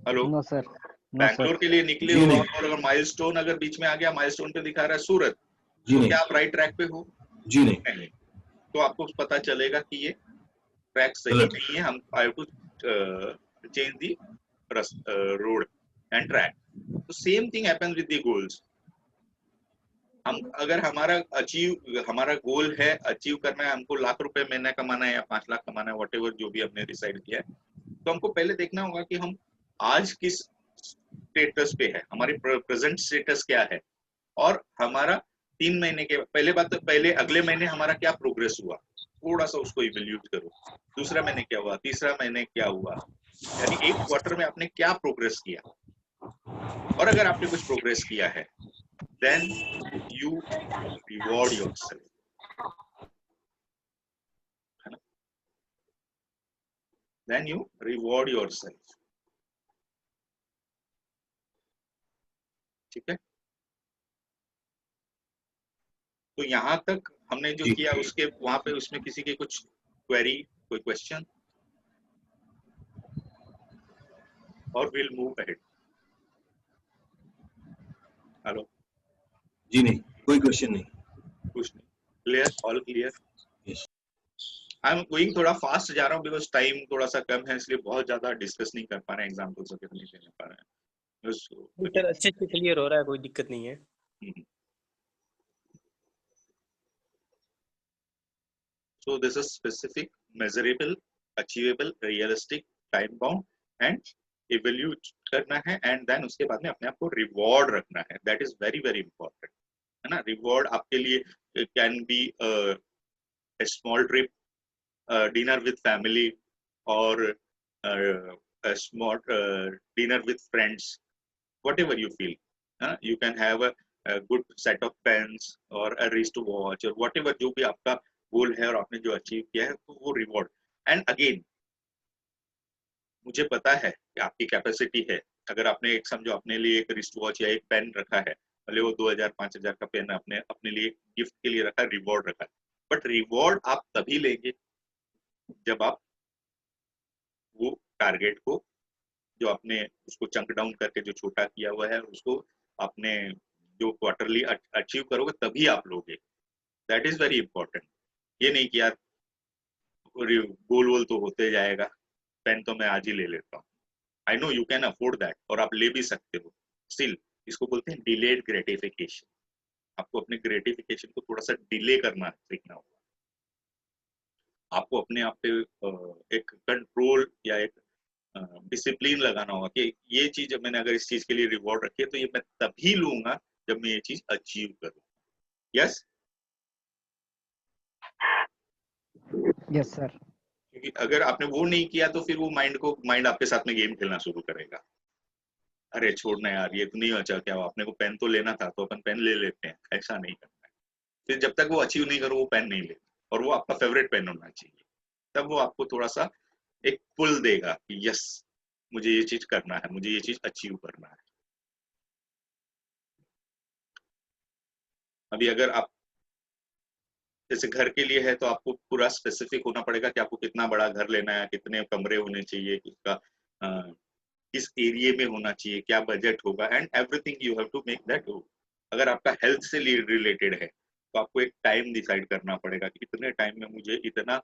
Hello? No, sir. No, sir. Bangalore के लिए निकले हो और अगर माइलस्टोन अगर बीच में आ गया, माइलस्टोन पे दिखा रहा है सूरत, जी तो नहीं। क्या आप राइट ट्रैक पे हो? जी नहीं। नहीं। तो आपको पता चलेगा कि ये ट्रैक सही गलत। नहीं है, हम I to change the road and track. तो same thing happens with the goals. हम अगर हमारा गोल है अचीव करना है, हमको लाख रुपए महीने कमाना है या 5 लाख कमाना है, व्हाटएवर जो भी हमने डिसाइड किया है, तो हमको पहले देखना होगा कि हम आज किस स्टेटस पे है, हमारी प्रेजेंट स्टेटस क्या है, और हमारा 3 महीने के पहले अगले महीने हमारा क्या प्रोग्रेस हुआ, थोड़ा सा उसको इवैल्यूएट करो। दूसरा महीने क्या हुआ, तीसरा महीने क्या हुआ, यानी एक क्वार्टर में आपने क्या प्रोग्रेस किया। और अगर आपने कुछ प्रोग्रेस किया है, then you reward yourself, है ना? Then you reward yourself, ठीक है? तो यहाँ तक हमने जो जी। किया उसके वहां पे उसमें किसी की कुछ क्वेरी, कोई क्वेश्चन, और विल मूव अहेड। हेलो? जी नहीं, कोई क्वेश्चन नहीं। कुछ नहीं, clear, all clear. Yes. I am going थोड़ा फास्ट जा रहा हूँ बिकॉज टाइम थोड़ा सा कम है, इसलिए बहुत ज्यादा डिस्कस नहीं कर पा रहे हैं, एग्जाम्पल्स वगैरह नहीं देने पा रहे हैं। सर अच्छे से क्लियर हो रहा है, कोई दिक्कत नहीं है। So this is specific, measurable, achievable, realistic, time bound and evaluate करना है, and then उसके बाद में अपने आप को reward रखना है। That is very very important, है ना? Reward आपके लिए can be a small trip, dinner with family, or a small dinner with friends, whatever you feel. You can have a good set of pens or a wristwatch or whatever जो भी आपका गोल है और आपने जो achieve किया है, तो वो रिवॉर्ड। एंड अगेन मुझे पता है कि आपकी कैपेसिटी है, अगर आपने एक समझो अपने लिए एक रिस्ट वॉच या एक पेन रखा है, भले वो 2000-5000 का पेन आपने अपने लिए गिफ्ट के लिए रखा, रिवॉर्ड रखा, बट रिवॉर्ड आप तभी लेंगे जब आप वो टारगेट को जो आपने उसको चंक डाउन करके जो छोटा किया हुआ है उसको आपने जो क्वार्टरली अचीव करोगे तभी आप लोगे। That is very important. ये नहीं कि यार गोल वोल तो होते जाएगा, पेन तो मैं आज ही ले लेता हूँ। I know you can afford that और आप ले भी सकते हो, स्टिल इसको बोलते हैं डिलेड ग्रेटिफिकेशन। आपको अपने ग्रेटिफिकेशन को थोड़ा सा डिले करना सीखना होगा। आपको अपने आप पे एक कंट्रोल या एक डिसिप्लिन लगाना होगा कि ये चीज मैंने अगर इस चीज के लिए रिवॉर्ड रखी है तो ये मैं तभी लूंगा जब मैं ये चीज अचीव करूँ। Yes yes sir. क्योंकि अगर आपने वो नहीं किया तो फिर वो माइंड आपके साथ में गेम खेलना शुरू करेगा। अरे छोड़ना यार, ये तो नहीं अच्छा, क्या आपने को पेन तो लेना था तो अपन पेन ले लेते हैं, ऐसा नहीं करना है। फिर जब तक वो अचीव नहीं करो वो पेन नहीं लेते, और वो आपका फेवरेट पेन होना चाहिए, तब वो आपको थोड़ा सा एक पुल देगा कि यस मुझे ये चीज करना है, मुझे ये चीज अचीव करना है। अभी अगर आप जैसे घर के लिए है तो आपको पूरा स्पेसिफिक होना पड़ेगा कि आपको कितना बड़ा घर लेना है, कितने कमरे होने चाहिए, उसका किस एरिया में होना चाहिए, क्या बजट होगा, and everything you have to make that हो। अगर आपका हेल्थ से रिलेटेड है तो आपको एक टाइम डिसाइड करना पड़ेगा कि इतने टाइम में मुझे इतना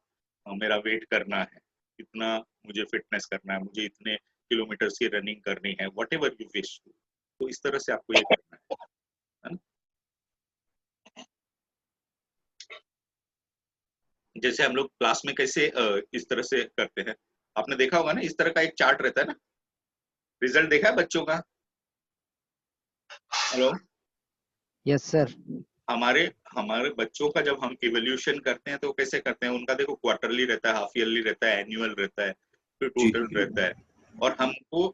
मेरा वेट करना है, इतना मुझे फिटनेस करना है, मुझे इतने किलोमीटर्स की रनिंग करनी है, वट एवर यू विश। तो इस तरह से आपको ये करना है ना? जैसे हम लोग क्लास में कैसे इस तरह से करते हैं, आपने देखा होगा ना, इस तरह का एक चार्ट रहता है ना। रिजल्ट देखा है बच्चों का? हेलो? Yes sir. हमारे बच्चों का जब हम इवोल्यूशन करते हैं तो कैसे करते हैं, उनका देखो क्वार्टरली रहता है, हाफ ईयरली रहता है, एनुअल रहता है, फिर टोटल रहता है, और हमको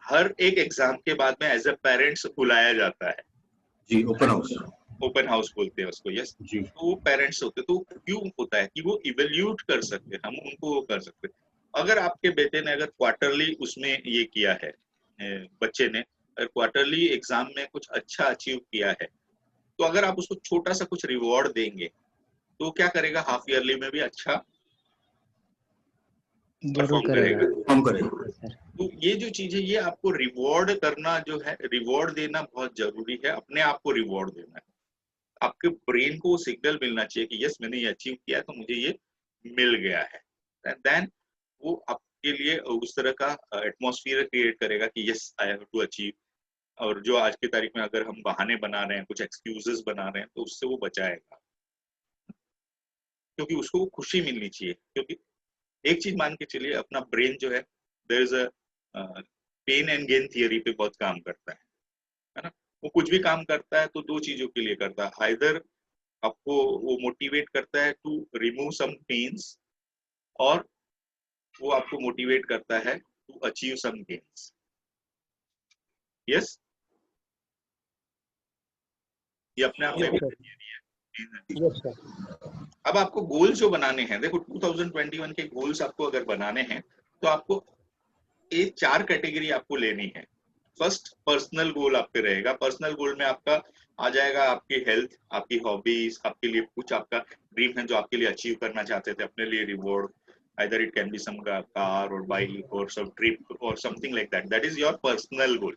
हर एक एग्जाम के बाद में एज ए पेरेंट्स बुलाया जाता है जी। ओपन हाउस बोलते हैं उसको। यस जी। तो वो पेरेंट्स होते, तो क्यों होता है कि वो इवोल्यूट कर सकते, हम उनको वो कर सकते। अगर आपके बेटे ने अगर क्वार्टरली उसमें ये किया है, बच्चे ने अगर क्वार्टरली एग्जाम में कुछ अच्छा अचीव किया है, तो अगर आप उसको छोटा सा कुछ रिवॉर्ड देंगे तो क्या करेगा, हाफ ईयरली में भी अच्छा जरूर करेगा। तो ये जो चीज है ये आपको रिवॉर्ड करना जो है, रिवॉर्ड देना बहुत जरूरी है, अपने आप को रिवॉर्ड देना है। आपके ब्रेन को सिग्नल मिलना चाहिए कि यस मैंने ये अचीव किया है तो मुझे ये मिल गया है। देन वो आपके लिए उस तरह का एटमॉस्फेयर क्रिएट करेगा कि yes I have to achieve. और जो आज की तारीख में अगर हम बहाने बना रहे हैं, कुछ एक्सक्यूजेस बना रहे हैं, तो उससे वो बचाएगा, क्योंकि उसको वो खुशी मिलनी चाहिए। क्योंकि एक चीज मान के चलिए, अपना ब्रेन जो है there is a pain and gain theory पे बहुत काम करता है ना। वो कुछ भी काम करता है तो दो चीजों के लिए करता है, आइदर आपको वो मोटिवेट करता है टू रिमूव सम पेन्स, और वो आपको मोटिवेट करता है to achieve some gains. Yes, ये अपने आप में यस भी सर, थियरी है। Yes sir. अब आपको गोल्स जो बनाने हैं, देखो 2021 के गोल्स आपको अगर बनाने हैं तो आपको ये 4 कैटेगरी आपको लेनी है। फर्स्ट पर्सनल गोल आपके रहेगा। पर्सनल गोल में आपका आ जाएगा आपकी हेल्थ, आपकी हॉबीज, आपके लिए कुछ आपका ड्रीम है जो आपके लिए अचीव करना चाहते थे, अपने लिए reward, either it can be some car और बाइक और सम ट्रिप और something like that, that is your personal goal.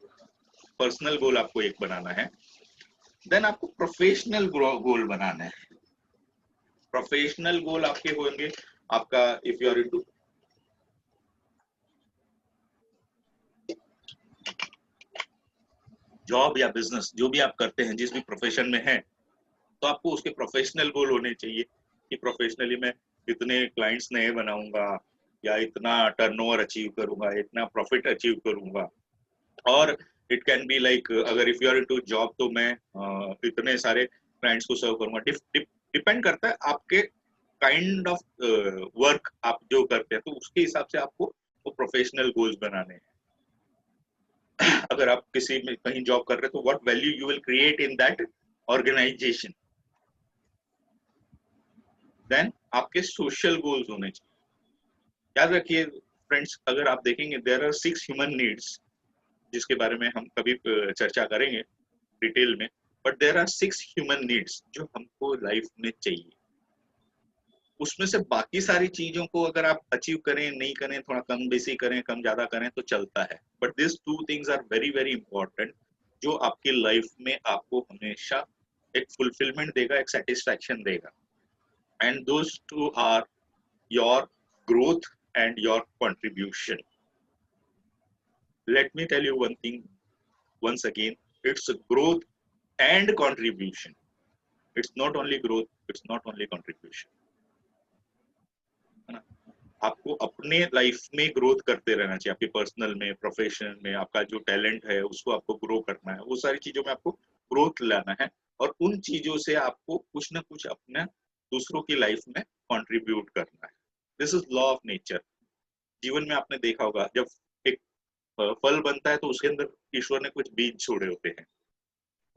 Personal goal आपको एक बनाना है। देन आपको प्रोफेशनल गोल बनाना है। प्रोफेशनल गोल आपके होंगे, आपका if you are into job या बिजनेस, जो भी आप करते हैं, जिस भी प्रोफेशन में है, तो आपको उसके प्रोफेशनल गोल होने चाहिए कि प्रोफेशनली मैं इतने क्लाइंट्स नए बनाऊंगा, या इतना टर्नओवर अचीव करूंगा, इतना प्रॉफिट अचीव करूंगा। और इट कैन बी लाइक, अगर if you are into job तो मैं इतने सारे क्लाइंट्स को सर्व करूंगा। डिपेंड करता है आपके काइंड ऑफ वर्क आप जो करते हैं, तो उसके हिसाब से आपको वो प्रोफेशनल गोल्स बनाने हैं। अगर आप किसी में कहीं जॉब कर रहे हैं तो what value you will create in that organization. Then आपके सोशल गोल्स होने चाहिए। याद रखिए फ्रेंड्स, अगर आप देखेंगे देयर आर 6 ह्यूमन नीड्स, जिसके बारे में हम कभी चर्चा करेंगे डिटेल में, but there are 6 human needs जो हमको लाइफ में चाहिए। उसमें से बाकी सारी चीजों को अगर आप अचीव करें नहीं करें, थोड़ा कम बेसी करें, कम ज्यादा करें तो चलता है, but this 2 things are very very important, जो आपकी लाइफ में आपको हमेशा एक फुलफिलमेंट देगा, एक सेटिस्फैक्शन देगा। And those 2 are your growth and your contribution. Let me tell you one thing once again, it's growth and contribution. It's not only growth, it's not only contribution. है ना? आपको अपने लाइफ में growth करते रहना चाहिए, आपके पर्सनल में, प्रोफेशन में, आपका जो टैलेंट है उसको आपको ग्रो करना है, वो सारी चीजों में आपको ग्रोथ लाना है, और उन चीजों से आपको कुछ ना कुछ अपने दूसरों की लाइफ में कंट्रीब्यूट करना है। This is law of nature. जीवन में आपने देखा होगा, जब एक फल बनता है तो उसके अंदर ईश्वर ने कुछ बीज छोड़े होते हैं,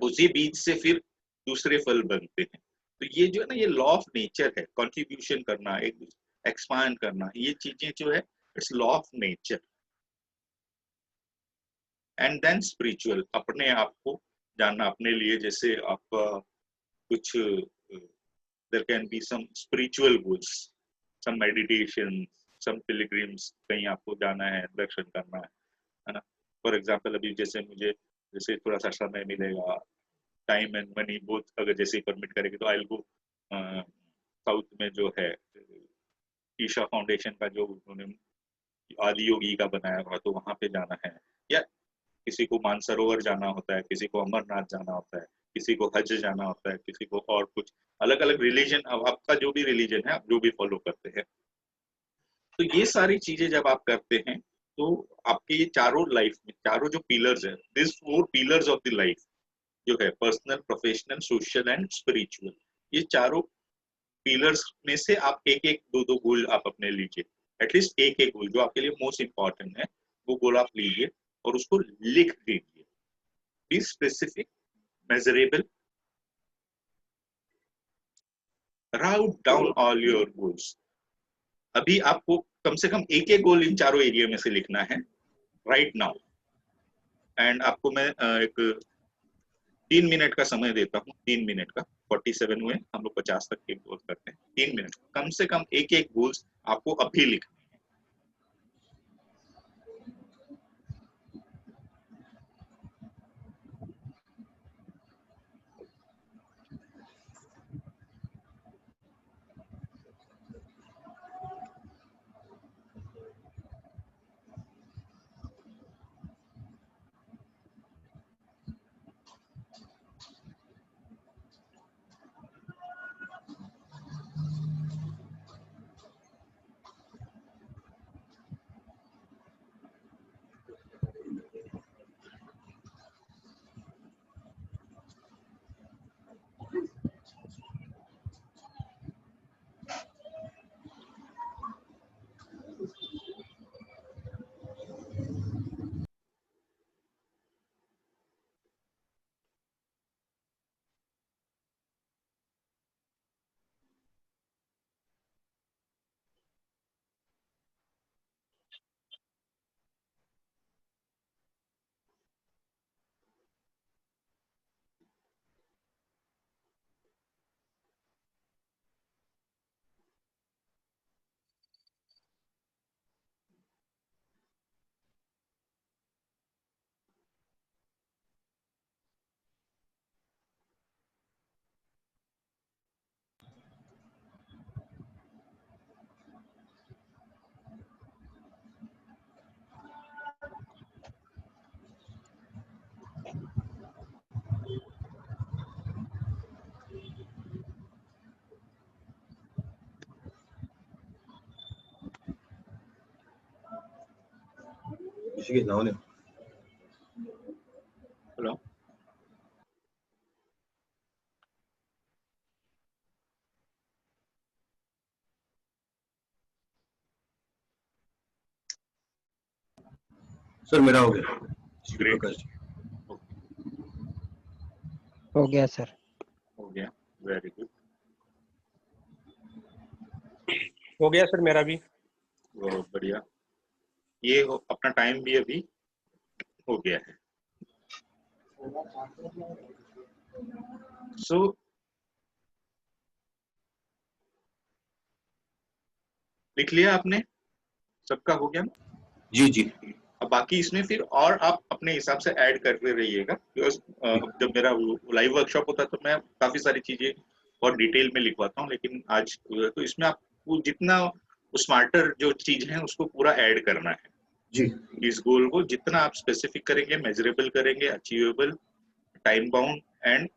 उसी बीज से फिर दूसरे फल बनते हैं। तो ये जो है ना, ये लॉ ऑफ नेचर है, कंट्रीब्यूशन करना, एक एक्सपांड करना, ये चीजें जो है it's law of nature. And then spiritual, अपने आप को जानना, अपने लिए जैसे आपका कुछ there can be some spiritual goals, some meditation, some pilgrims, कहीं आपको जाना है, दर्शन करना है ना। फॉर एग्जांपल अभी जैसे मुझे जैसे थोड़ा सा समय मिलेगा, टाइम एंड मनी बोथ अगर जैसे परमिट करेगी, तो आई विल गो साउथ में जो है ईशा फाउंडेशन का जो उन्होंने आदि योगी का बनाया हुआ, तो वहां पे जाना है। या किसी को मानसरोवर जाना होता है, किसी को अमरनाथ जाना होता है, किसी को हज जाना होता है, किसी को और कुछ अलग अलग रिलीजन, अब आपका जो भी रिलीजन है, आप जो भी फॉलो करते हैं, तो ये सारी चीजें जब आप करते हैं तो आपके ये चारों लाइफ में, चारों जो पिलर्स है, this 4 pillars of the life जो है, personal, professional, social and spiritual, ये चारों पिलर्स में से आप एक एक दो दो गोल आप अपने लीजिए। एटलीस्ट एक एक गोल जो आपके लिए मोस्ट इंपॉर्टेंट है, वो गोल आप लीजिए और उसको लिख दीजिए। Be specific, measurable, route down all your goals. अभी आपको कम से कम एक एक गोल इन चारों एरिया में से लिखना है राइट नाउ। एंड आपको मैं एक 3 मिनट का समय देता हूँ, 3 मिनट का, 47 हुए, हम लोग 50 तक के गोल करते हैं, 3 मिनट कम से कम एक एक गोल्स आपको अभी लिखना। ऋषिकेश नाव ने हेलो सर मेरा हो गया ग्रेट प्रकाश जी। हो गया सर। हो गया वेरी गुड हो गया सर मेरा भी। बहुत बढ़िया ये अपना टाइम भी अभी हो गया है सो लिख लिया आपने सबका हो गया ना जी जी अब बाकी इसमें फिर और आप अपने हिसाब से ऐड करते रहिएगा बिकॉज जब मेरा लाइव वर्कशॉप होता है तो मैं काफी सारी चीजें और डिटेल में लिखवाता हूँ लेकिन आज तो इसमें आपको जितना स्मार्टर जो चीज है उसको पूरा ऐड करना है जी इस गोल को जितना आप स्पेसिफिक करेंगे मेजरेबल करेंगे achievable time bound and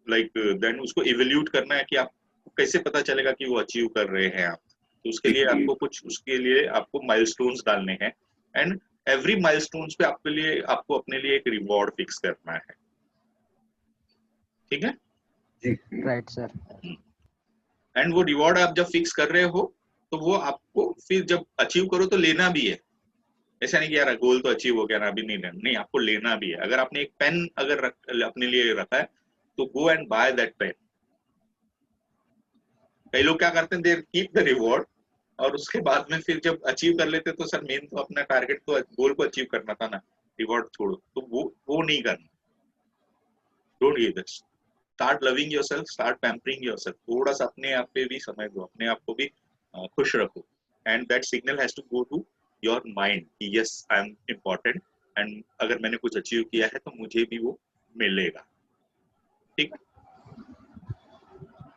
like then उसको इवेल्यूट करना है कि आपको कैसे पता चलेगा कि वो अचीव कर रहे हैं आप तो उसके लिए आपको कुछ उसके लिए आपको माइलस्टोन्स डालने हैं एंड एवरी माइलस्टोन्स पे आपको अपने लिए एक रिवॉर्ड फिक्स करना है ठीक है जी राइट सर। एंड वो रिवॉर्ड आप जब फिक्स कर रहे हो तो वो आपको फिर जब अचीव करो तो लेना भी है ऐसा नहीं कि यार गोल तो अचीव हो गया ना अभी नहीं लेना नहीं आपको लेना भी है अगर आपने एक पेन अगर अपने लिए रखा है तो go and by that pain कई लोग क्या करते हैं दे कीप द रिवॉर्ड और उसके बाद में फिर जब अचीव कर लेते तो सर मेन तो अपना टारगेट तो गोल को अचीव करना था ना रिवॉर्ड छोड़ो तो वो नहीं करना don't give this start loving yourself start pampering yourself थोड़ा सा अपने आप पे भी समय दो अपने आप को भी खुश रखो and that signal has to go to your mind कि yes I am important and अगर मैंने कुछ अचीव किया है तो मुझे भी वो मिलेगा ठीक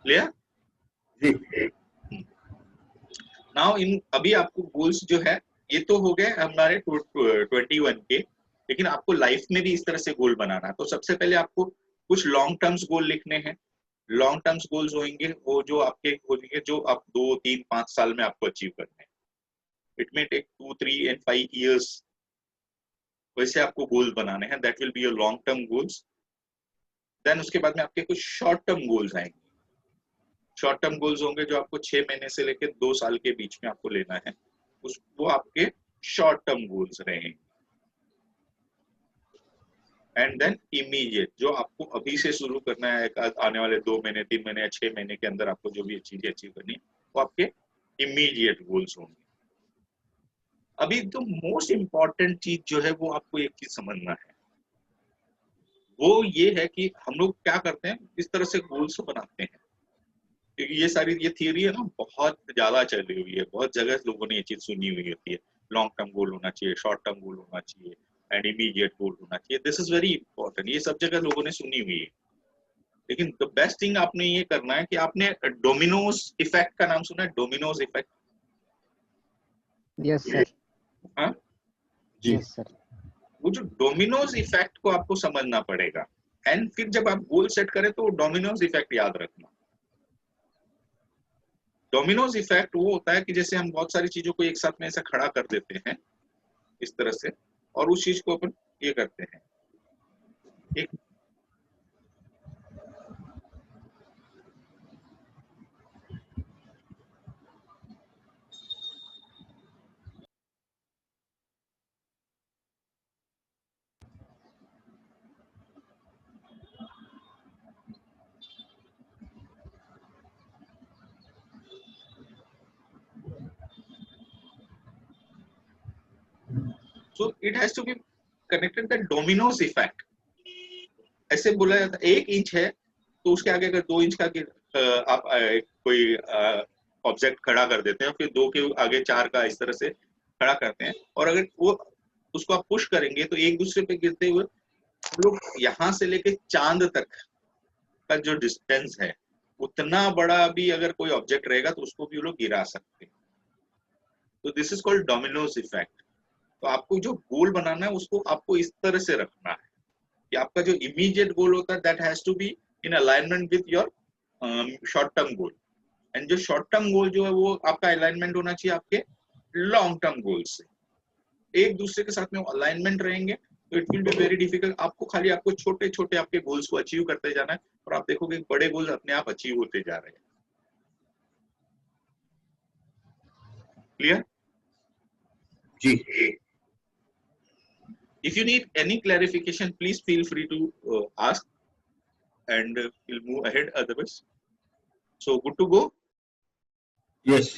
क्लियर जी नाउ इन अभी आपको गोल्स जो है ये तो हो गए हमारे 21 के लेकिन आपको लाइफ में भी इस तरह से गोल बनाना है तो सबसे पहले आपको कुछ लॉन्ग टर्म्स गोल लिखने हैं लॉन्ग टर्म्स गोल्स होंगे वो जो आपके होंगे जो आप 2, 3, 5 साल में आपको अचीव करने हैं it may take 2, 3 and 5 years वैसे आपको गोल बनाने हैं that will be your long term goals then उसके बाद में आपके कुछ शॉर्ट टर्म गोल्स आएंगे शॉर्ट टर्म गोल्स होंगे जो आपको 6 महीने से लेकर 2 साल के बीच में आपको लेना है वो आपके शॉर्ट टर्म गोल्स रहेंगे एंड देन इमीडिएट जो आपको अभी से शुरू करना है आने वाले 2 महीने 3 महीने या 6 महीने के अंदर आपको जो भी चीजें अचीव करनी है वो आपके इमीडिएट गोल्स होंगे अभी तो मोस्ट इंपॉर्टेंट चीज जो है वो आपको एक चीज समझना है वो ये है कि हम लोग क्या करते हैं इस तरह से गोल्स बनाते हैं क्योंकि ये सारी ये थियरी है ना बहुत ज्यादा चली हुई है बहुत जगह लोगों ने ये चीज सुनी हुई होती है लॉन्ग टर्म गोल होना चाहिए शॉर्ट टर्म गोल होना चाहिए एंड इमीडिएट गोल होना चाहिए दिस इज वेरी इंपॉर्टेंट ये सब जगह लोगों ने सुनी हुई है लेकिन द बेस्ट थिंग आपने ये करना है कि आपने डोमिनोज इफेक्ट का नाम सुना है डोमिनोज इफेक्ट यस सर। हाँ जी यस सर। वो जो डोमिनोज इफेक्ट को आपको समझना पड़ेगा एंड फिर जब आप गोल सेट करें तो डोमिनोज इफेक्ट याद रखना डोमिनोज इफेक्ट वो होता है कि जैसे हम बहुत सारी चीजों को एक साथ में ऐसा खड़ा कर देते हैं इस तरह से और उस चीज को अपन ये करते हैं एक so it has to be connected the dominoes effect ऐसे बोला जाता है 1 इंच है तो उसके आगे अगर 2 इंच का आप कोई ऑब्जेक्ट खड़ा कर देते हैं फिर 2 के आगे 4 का इस तरह से खड़ा करते हैं और अगर वो उसको आप पुश करेंगे तो एक दूसरे पे गिरते हुए लोग यहाँ से लेके चांद तक का जो डिस्टेंस है उतना बड़ा भी अगर कोई ऑब्जेक्ट रहेगा तो उसको भी वो लोग गिरा सकते हैं तो this is called dominoes effect तो आपको जो गोल बनाना है उसको आपको इस तरह से रखना है कि आपका जो इमीडिएट गोल होता है that has to be in alignment with your short term goal and जो शॉर्ट टर्म गोल जो है वो आपका अलाइनमेंट होना चाहिए आपके लॉन्ग टर्म गोल से एक दूसरे के साथ में अलाइनमेंट रहेंगे तो it will be very difficult. आपको छोटे छोटे आपके गोल्स को अचीव करते जाना है और आप देखोगे बड़े गोल्स अपने आप अचीव होते जा रहे हैं। क्लियर जी। If you need any clarification, please feel free to ask, and we'll move ahead otherwise. So good to go. Yes.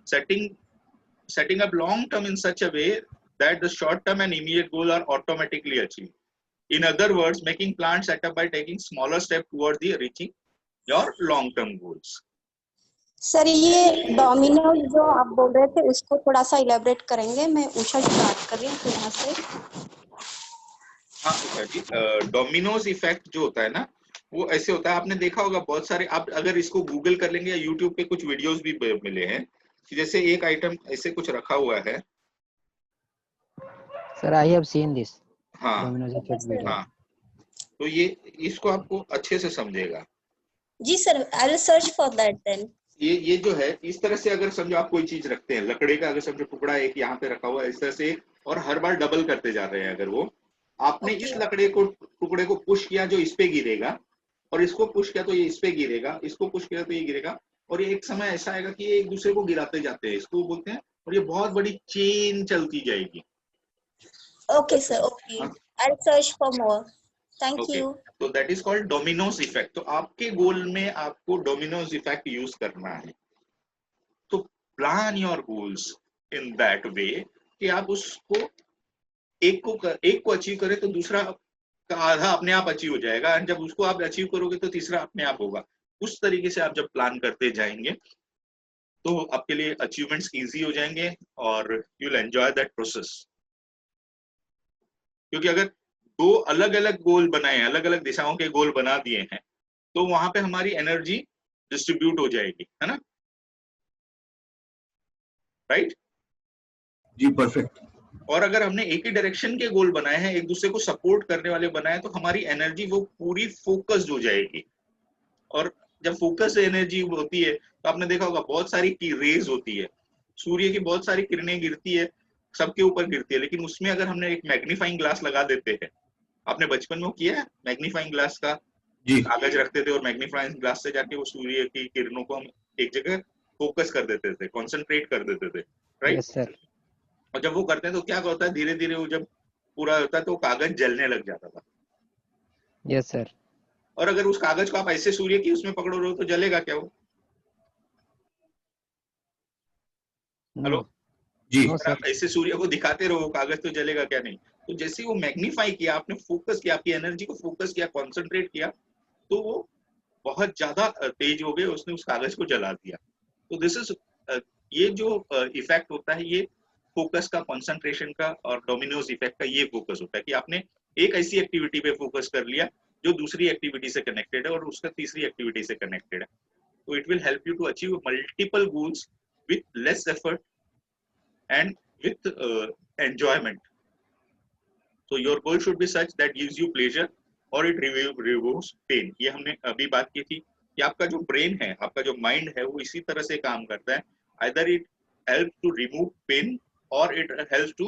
Setting up long term in such a way that the short term and immediate goal are automatically achieved. In other words, making plans set up by taking smaller step towards the reaching your long term goals. Sir ये Domino's जो आप बोल रहे थे उसको थोड़ा सा elaborate करेंगे। मैं उषा जी बात कर रही हूँ यहाँ से। हाँ उषा जी, डोमिनोज इफेक्ट जो होता है ना वो ऐसे होता है, आपने देखा होगा बहुत सारे, आप अगर इसको गूगल कर लेंगे या यूट्यूब पे कुछ वीडियोस भी मिले हैं कि जैसे एक आइटम ऐसे कुछ रखा हुआ है। Sir I have seen this हाँ डोमिनोज इफेक्ट वीडियो। हाँ, तो ये इसको आपको अच्छे से समझेगा। जी sir, I will search for that then. ये जो है इस तरह से अगर समझो आप कोई चीज रखते हैं, लकड़ी का अगर समझो टुकड़ा एक यहाँ पे रखा हुआ है इस तरह से, और हर बार डबल करते जा रहे हैं, अगर वो आपने इस टुकड़े को पुश किया जो इस पे गिरेगा, और इसको पुश किया तो ये इस पे गिरेगा, इसको पुश किया तो ये गिरेगा, और ये एक समय ऐसा आएगा कि ये एक दूसरे को गिराते जाते हैं, इसको बोलते हैं, और ये बहुत बड़ी चेन चलती जाएगी। Okay sir, okay, I will search for more, thank you. तो that is called dominoes effect. तो आपके गोल में आपको डोमिनोज इफेक्ट यूज करना है। तो plan your goals in that way कि आप उसको एक को अचीव करें तो दूसरा का आधा अपने आप अचीव हो जाएगा, और जब उसको आप अचीव करोगे तो तीसरा अपने आप होगा। उस तरीके से आप जब प्लान करते जाएंगे तो आपके लिए अचीवमेंट्स इजी हो जाएंगे और you will enjoy that process. क्योंकि अगर दो अलग अलग गोल बनाए, अलग अलग दिशाओं के गोल बना दिए हैं, तो वहां पे हमारी एनर्जी डिस्ट्रीब्यूट हो जाएगी, है ना? राइट जी, परफेक्ट। और अगर हमने एक ही डायरेक्शन के गोल बनाए हैं, एक दूसरे को सपोर्ट करने वाले बनाए, तो हमारी एनर्जी वो पूरी फोकस्ड हो जाएगी। और जब फोकस एनर्जी होती है तो आपने देखा होगा बहुत सारी रेज होती है, सूर्य की बहुत सारी किरणें गिरती है, सबके ऊपर गिरती है, लेकिन उसमें अगर हमने एक मैग्नीफाइंग ग्लास लगा देते हैं, आपने बचपन में किया है मैग्नीफाइंग ग्लास का, कागज रखते थे और मैग्नीफाइंग ग्लास से जाके वो सूर्य की किरणों को हम एक जगह फोकस कर देते थे, कॉन्सेंट्रेट कर देते थे, राइट? Yes sir. और जब वो करते हैं तो क्या होता है, धीरे धीरे वो जब पूरा होता है तो कागज जलने लग जाता था। Yes sir. और अगर उस कागज को आप ऐसे सूर्य की उसमें पकड़ो रहे हो तो जलेगा क्या वो? हेलो जी। अगर आप ऐसे सूर्य को दिखाते रहो कागज तो जलेगा क्या? नहीं। तो जैसे वो मैग्नीफाई किया, आपने फोकस किया, आपकी एनर्जी को फोकस किया, कॉन्सेंट्रेट किया, तो वो बहुत ज्यादा तेज हो गए, उसने उस कागज को जला दिया। तो दिस इज ये जो इफेक्ट होता है, ये फोकस का, कंसंट्रेशन का और डोमिनोज इफेक्ट का ये फोकस होता है कि आपने एक ऐसी एक्टिविटी पे फोकस कर लिया जो दूसरी एक्टिविटी से कनेक्टेड है और उसका तीसरी एक्टिविटी से कनेक्टेड है। तो it will help you to achieve multiple goals with less effort and with enjoyment. So your goal should be such that gives you pleasure or it removes pain. ये हमने अभी बात की थी कि आपका जो ब्रेन है, आपका जो माइंड है, वो इसी तरह से काम करता है। Either it helps to remove pain or it helps to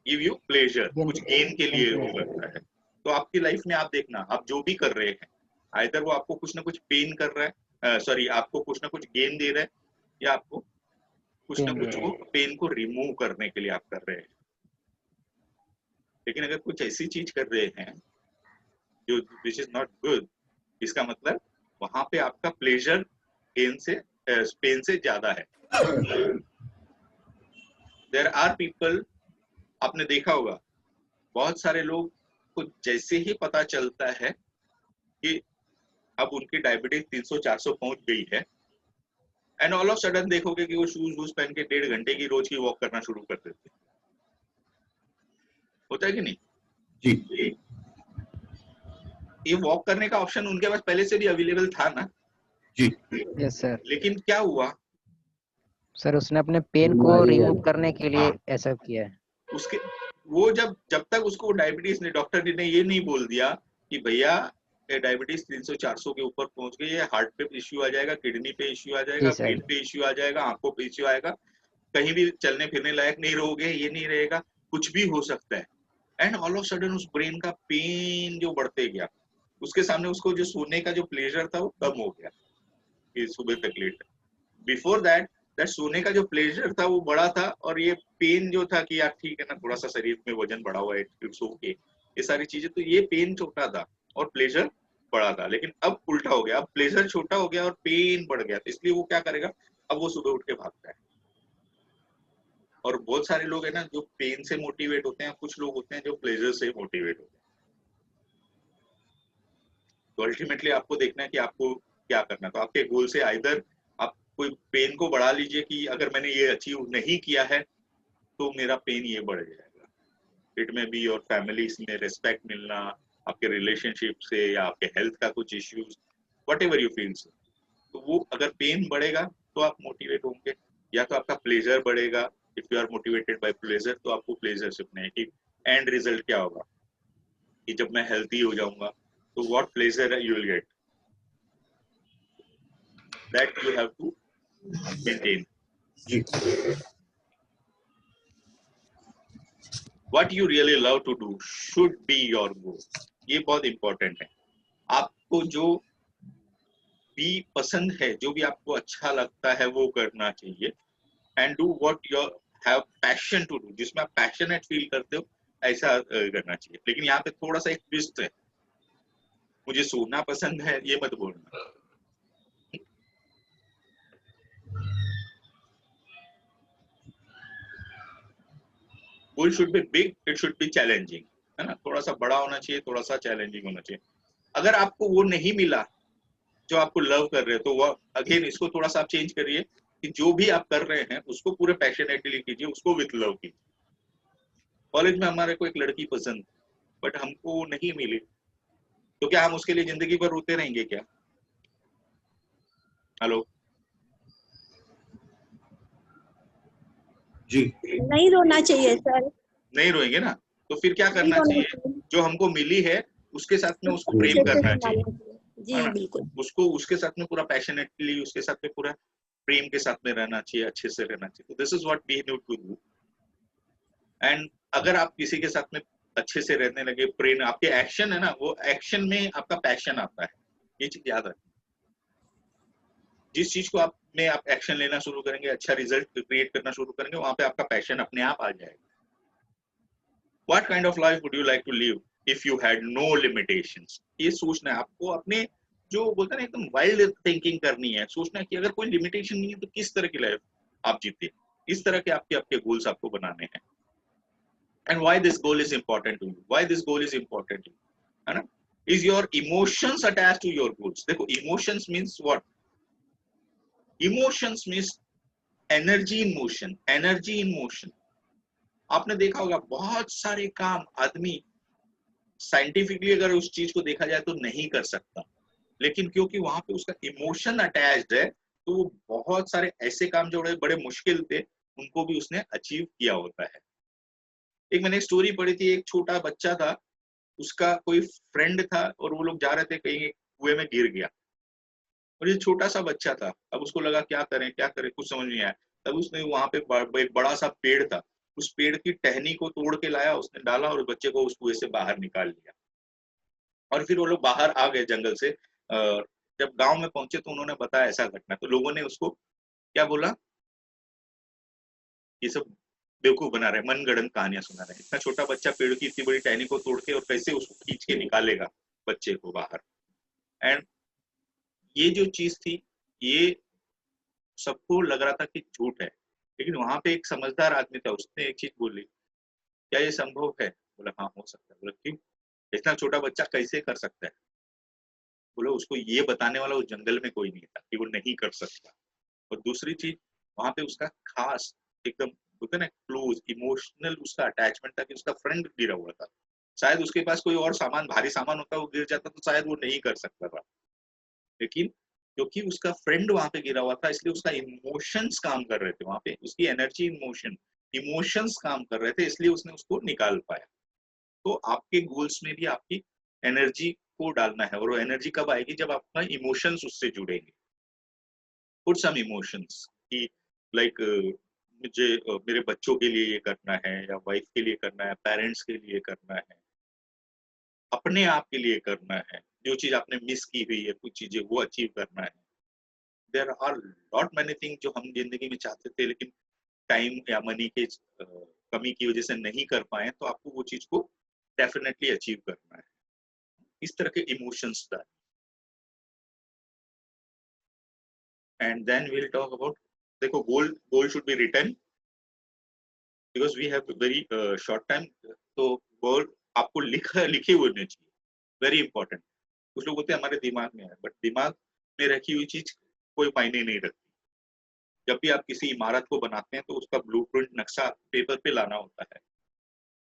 give you pleasure. कुछ गेन के लिए वो करता है। तो आपकी लाइफ में आप देखना, आप जो भी कर रहे हैं, either वो आपको कुछ ना कुछ पेन कर रहा है, आपको कुछ ना कुछ गेन दे रहा है, या आपको कुछ ना कुछ वो पेन को रिमूव करने के लिए आप कर रहे हैं। लेकिन अगर कुछ ऐसी चीज कर रहे हैं जो विच इज नॉट गुड, इसका मतलब वहां पे आपका प्लेजर पेन से ज्यादा है। देयर आर पीपल, आपने देखा होगा बहुत सारे लोग को जैसे ही पता चलता है कि अब उनकी डायबिटीज 300-400 पहुंच गई है, एंड ऑल ऑफ सडन देखोगे कि वो शूज पहन के 1.5 घंटे की रोज की वॉक करना शुरू कर देते हैं। होता है कि नहीं? जी। ये वॉक करने का ऑप्शन उनके पास पहले से भी अवेलेबल था ना? जी। Yes sir. लेकिन क्या हुआ सर, उसने अपने पेन को रिमूव करने के लिए ऐसा किया है। उसके वो जब तक उसको डायबिटीज ने, डॉक्टर ने ये नहीं बोल दिया कि भैया डायबिटीज 300-400 के ऊपर पहुंच गई है, हार्ट पे इश्यू आ जाएगा, किडनी पे इश्यू आ जाएगा, ब्रेन पे इश्यू आ जाएगा, आंखों पे इश्यू आएगा, कहीं भी चलने फिरने लायक नहीं रहोगे, ये नहीं रहेगा, कुछ भी हो सकता है। एंड ऑल ऑफ सडन उस ब्रेन का पेन जो बढ़ते गया, उसके सामने उसको जो सोने का जो प्लेजर था वो कम हो गया कि सुबह तक लेट। बिफोर दैट सोने का जो प्लेजर था वो बड़ा था, और ये पेन जो था कि यार ठीक है ना, थोड़ा सा शरीर में वजन बढ़ा हुआ है, इट्स ओके, ये सारी चीजें, तो ये पेन छोटा था और प्लेजर बड़ा था। लेकिन अब उल्टा हो गया, अब प्लेजर छोटा हो गया और पेन बढ़ गया, तो इसलिए वो क्या करेगा, अब वो सुबह उठ के भागता है। और बहुत सारे लोग है ना जो पेन से मोटिवेट होते हैं, कुछ लोग होते हैं जो प्लेजर से मोटिवेट होते हैं। तो अल्टीमेटली आपको देखना है कि आपको क्या करना है। तो आपके गोल से आइदर आप कोई पेन को बढ़ा लीजिए कि अगर मैंने ये अचीव नहीं किया है तो मेरा पेन ये बढ़ जाएगा। इट में बी योर फैमिली में रिस्पेक्ट मिलना, आपके रिलेशनशिप से, या आपके हेल्थ का कुछ issues, what ever you feel. तो वो अगर पेन बढ़ेगा तो आप मोटिवेट होंगे, या तो आपका प्लेजर बढ़ेगा। If you are motivated by pleasure तो आपको प्लेजर सीखना है कि एंड रिजल्ट क्या होगा, कि जब मैं हेल्थी हो जाऊंगा तो what pleasure you will get, that you have to maintain. What you really love to do should be your goal. ये बहुत इंपॉर्टेंट है। आपको जो भी पसंद है, जो भी आपको अच्छा लगता है वो करना चाहिए। And do what you have passion to do, जिसमें आप पैशनेट फील करते हो ऐसा करना चाहिए। लेकिन यहाँ पे थोड़ा सा एक ट्विस्ट है, मुझे सोना पसंद है ये मत बोलना। गोल should B big, it should B challenging, है ना, थोड़ा सा बड़ा होना चाहिए, थोड़ा सा चैलेंजिंग होना चाहिए। अगर आपको वो नहीं मिला जो आपको लव कर रहे हो, तो वो अगेन इसको थोड़ा सा आप चेंज करिए कि जो भी आप कर रहे हैं उसको पूरे पैशनेटली कीजिए, उसको विथ लव कीजिए। कॉलेज में हमारे को एक लड़की पसंद, बट हमको नहीं मिली, तो क्या हम उसके लिए जिंदगी भर रोते रहेंगे क्या? हेलो जी, नहीं रोना चाहिए सर। नहीं रोएंगे ना, तो फिर क्या करना चाहिए, जो हमको मिली है उसके साथ में उसको प्रेम करना चाहिए, जी बिल्कुल। उसको उसके साथ में पूरा पैशनेटली, उसके साथ में पूरा प्रेम के साथ में रहना चाहिए, अच्छे से रहना चाहिए। तो this is what we need to do. And अगर आप किसी के साथ में अच्छे से रहने लगे, प्रेम, आपके एक्शन है ना, वो एक्शन में आपका पैशन आता है, ये चीज याद रखना। जिस चीज को आप में आप एक्शन लेना शुरू करेंगे, अच्छा रिजल्ट क्रिएट करना शुरू करेंगे, वहां पे आपका पैशन अपने आप आ जाएगा। What kind of life would you like to live if you had no limitations? ये सोचना है आपको, अपने जो बोलते हैं ना एकदम वाइल्ड थिंकिंग करनी है, सोचना है कि अगर कोई लिमिटेशन नहीं है तो किस तरह की लाइफ आप जीते, इस तरह के आपके गोल्स आपको बनाने हैं। And why this goal is important to you? Why this goal is important to you? है ना? Is your emotions attached to your goals? देखो, emotions means what? Emotions means energy in motion. Energy in motion. आपने देखा होगा बहुत सारे काम आदमी साइंटिफिकली अगर उस चीज को देखा जाए तो नहीं कर सकता, लेकिन क्योंकि वहां पे उसका इमोशन अटैच्ड है, तो वो बहुत सारे ऐसे काम जो बड़े मुश्किल थे उनको भी उसने अचीव किया होता है। एक मैंने स्टोरी पढ़ी थी, एक छोटा बच्चा था, उसका कोई फ्रेंड था और वो लोग जा रहे थे कहीं, कुएं में गिर गया, और ये छोटा सा बच्चा था। अब उसको लगा क्या करें क्या करें, कुछ समझ नहीं आया। तब उसने वहां पे एक बड़ा सा पेड़ था, उस पेड़ की टहनी को तोड़ के लाया, उसने डाला और बच्चे को उस कुएं से बाहर निकाल लिया। और फिर वो लोग बाहर आ गए जंगल से। जब गांव में पहुंचे तो उन्होंने बताया ऐसा घटना, तो लोगों ने उसको क्या बोला, ये सब बेवकूफ बना रहे, मनगढ़ंत कहानियां सुना रहे हैं। इतना छोटा बच्चा पेड़ की इतनी बड़ी टहनी को तोड़ के और कैसे उसको खींच के निकालेगा बच्चे को बाहर। एंड ये जो चीज थी, ये सबको लग रहा था कि झूठ है, लेकिन वहां पे एक समझदार आदमी था, उसने एक चीज बोली, क्या ये संभव है? बोला हाँ हो सकता है। बोला क्यों? इतना छोटा बच्चा कैसे कर सकता है? बोला उसको ये बताने वाला उस जंगल में कोई नहीं था कि वो नहीं कर सकता। और दूसरी चीज, वहां पे उसका खास एकदम होता ना क्लोज इमोशनल उसका अटैचमेंट था कि उसका फ्रेंड गिरा हुआ था। शायद उसके पास कोई और सामान, भारी सामान होता, वो गिर जाता तो शायद वो नहीं कर सकता था, लेकिन क्योंकि उसका फ्रेंड वहां पे गिरा हुआ था इसलिए उसका इमोशंस काम कर रहे थे वहां पे, उसकी एनर्जी इमोशंस काम कर रहे थे, इसलिए उसने उसको निकाल पाया। तो आपके गोल्स में भी आपकी एनर्जी को डालना है, और वो एनर्जी कब आएगी? जब आपका इमोशंस उससे जुड़ेंगे। पुट सम इमोशंस की, लाइक मुझे मेरे बच्चों के लिए ये करना है, या वाइफ के लिए करना है, पेरेंट्स के लिए करना है, अपने आप के लिए करना है, जो चीज आपने मिस की हुई है कुछ चीजें वो अचीव करना है। There are lot many thing जो हम जिंदगी में चाहते थे, लेकिन टाइम या मनी के कमी की वजह से नहीं कर पाए, तो आपको वो चीज को डेफिनेटली अचीव करना है। इस तरह के इमोशंस था। And then we will talk about, देखो goal should be written because we have very short time. तो गोल आपको लिखे हुए होने चाहिए, वेरी इंपॉर्टेंट। कुछ लोग बोलते हैं हमारे दिमाग में है, बट दिमाग में रखी हुई चीज कोई मायने नहीं रखती। जब भी आप किसी इमारत को बनाते हैं तो उसका ब्लूप्रिंट नक्शा पेपर पे लाना होता है,